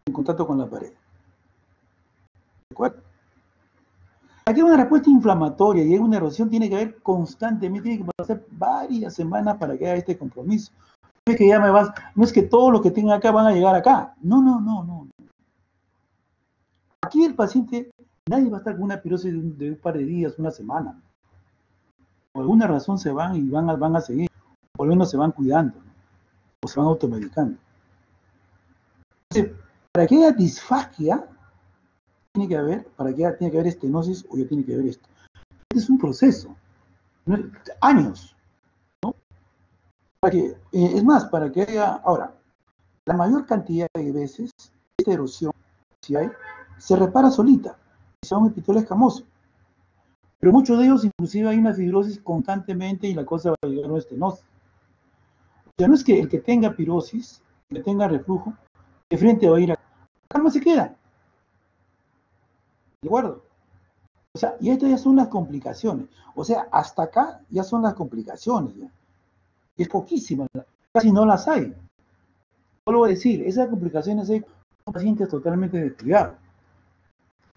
en contacto con la pared. ¿De acuerdo? Para que haya una respuesta inflamatoria y haya una erosión, tiene que haber constantemente, tiene que pasar varias semanas para que haya este compromiso. No es que ya no es que todos los que tengan acá van a llegar acá. No. Aquí el paciente, nadie va a estar con una pirosis de un par de días, una semana. Por alguna razón se van y van a seguir, por lo menos se van cuidando, ¿no? O se van automedicando. Entonces, para que haya disfagia, tiene que haber estenosis o ya tiene que haber esto. Este es un proceso, años, ¿no? Es más, para que haya, ahora, la mayor cantidad de veces, esta erosión, si hay, se repara solita, y se va a un epitelio escamoso. Pero muchos de ellos, inclusive, hay una fibrosis constantemente y la cosa va a llegar a una estenosis. O sea, no es que el que tenga pirosis, el que tenga reflujo, de frente va a ir acá más se queda. ¿De acuerdo? O sea, y estas ya son las complicaciones. O sea, hasta acá ya son las complicaciones. Ya. Es poquísimas, casi no las hay. Vuelvo a decir, esas complicaciones hay con pacientes totalmente descuidados.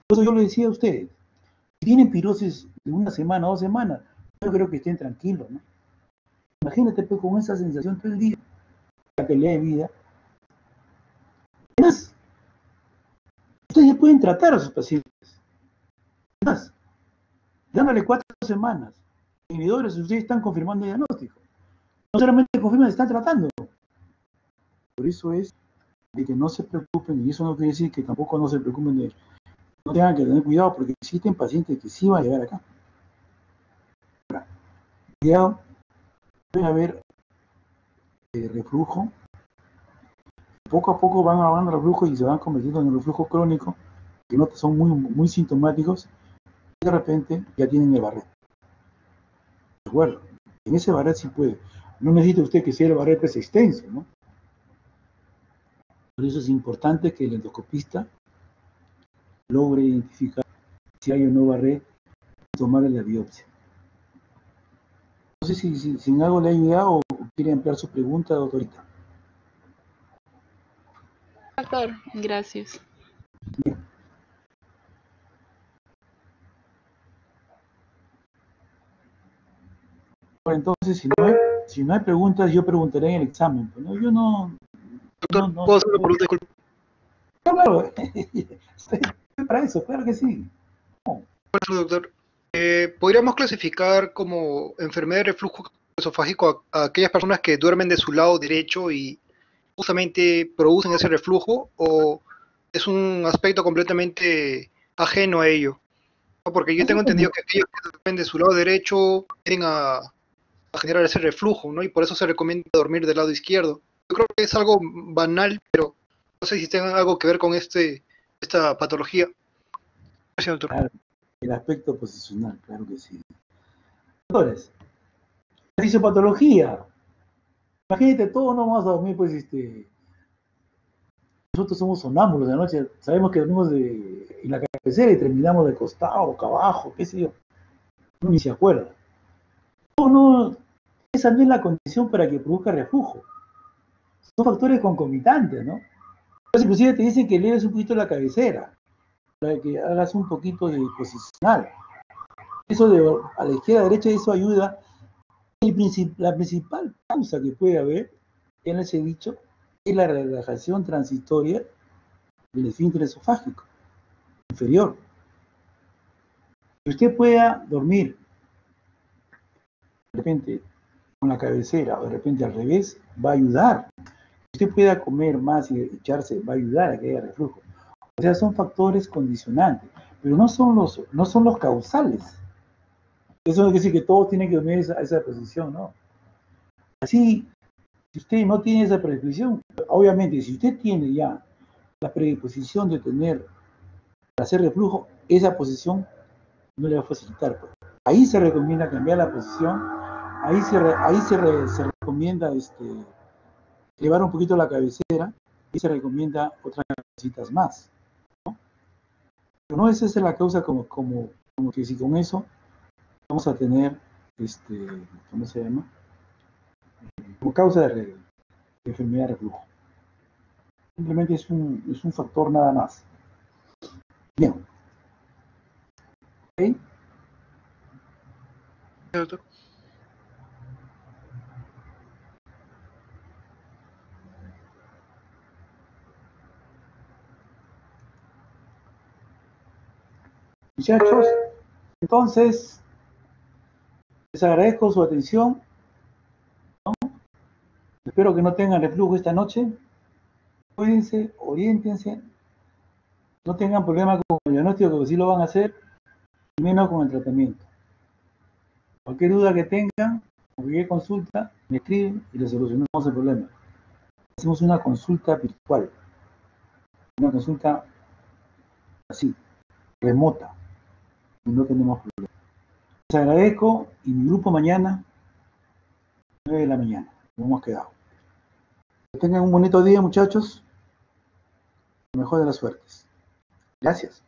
Por eso yo le decía a ustedes, si tienen pirosis de una semana, 2 semanas, yo creo que estén tranquilos, ¿no? Imagínate pues, con esa sensación todo el día, la calidad de vida. Además, ustedes ya pueden tratar a sus pacientes. Además, dándole 4 semanas, inhibidores, ustedes están confirmando el diagnóstico. No solamente confirman, están tratando. Por eso es de que no se preocupen, y eso no quiere decir que tampoco no se preocupen no tengan que tener cuidado, porque existen pacientes que sí van a llegar acá. Ahora, cuidado, puede haber reflujo. Poco a poco van avanzando el reflujo y se van convirtiendo en el reflujo crónico, que no son muy sintomáticos, y de repente ya tienen el Barrett. ¿De acuerdo? En ese Barrett sí puede. No necesita usted que sea el Barrett pues extenso, ¿no? Por eso es importante que el endoscopista logre identificar si hay o no Barrett y tomarle la biopsia. No sé si algo le ha ayudado o quiere ampliar su pregunta, doctorita. Doctor, gracias. Bien. Bueno, entonces, si no hay preguntas, yo preguntaré en el examen. Pues, ¿no? Yo no... Doctor, ¿puedo hacer una pregunta? Disculpe. Claro, estoy para eso, claro que sí. Bueno, doctor, ¿podríamos clasificar como enfermedad de reflujo esofágico a aquellas personas que duermen de su lado derecho y justamente producen ese reflujo, o es un aspecto completamente ajeno a ello? ¿no? Porque yo tengo entendido que aquellos que duermen de su lado derecho tienden a generar ese reflujo, ¿no? Y por eso se recomienda dormir del lado izquierdo. Yo creo que es algo banal, pero no sé si tenga algo que ver con esta patología. Gracias, doctor. Claro, el aspecto posicional, claro que sí. Doctores, fisiopatología. Imagínate, todos no vamos a dormir, pues, nosotros somos sonámbulos de la noche, sabemos que dormimos en la cabecera y terminamos de costado, boca abajo, qué sé yo. Uno ni se acuerda. No, esa no es la condición para que produzca reflujo. Son factores concomitantes, ¿no? Entonces, inclusive te dicen que eleves un poquito la cabecera, para que hagas un poquito de posicional. Eso a la izquierda, a la derecha, eso ayuda. La principal causa que puede haber, ya les he dicho, es la relajación transitoria del esfínter esofágico inferior. Que usted pueda dormir de repente con la cabecera o de repente al revés, va a ayudar. Que usted pueda comer más y echarse, va a ayudar a que haya reflujo. O sea, son factores condicionantes, pero no son los causales. Eso no quiere decir que todos tienen que dormir a esa posición, ¿no? Así, si usted no tiene esa predisposición, obviamente, si usted tiene ya la predisposición de hacer reflujo, esa posición no le va a facilitar. Pues. Ahí se recomienda cambiar la posición, se recomienda elevar un poquito la cabecera y se recomienda otras cositas más. ¿No? Pero no esa es la causa como que si con eso vamos a tener, ¿cómo se llama? Como causa de enfermedad de reflujo. Simplemente es un factor nada más. Bien. ¿Ok? Doctor. Muchachos, entonces, les agradezco su atención. ¿No? Espero que no tengan reflujo esta noche. Cuídense, oriéntense. No tengan problemas con el diagnóstico, que sí lo van a hacer, y menos con el tratamiento. Cualquier duda que tengan, cualquier consulta, me escriben y les solucionamos el problema. Hacemos una consulta virtual. Una consulta así, remota. Y no tenemos problema. Les agradezco y mi grupo mañana, 9 de la mañana. Nos hemos quedado. Que tengan un bonito día, muchachos. Lo mejor de las suertes. Gracias.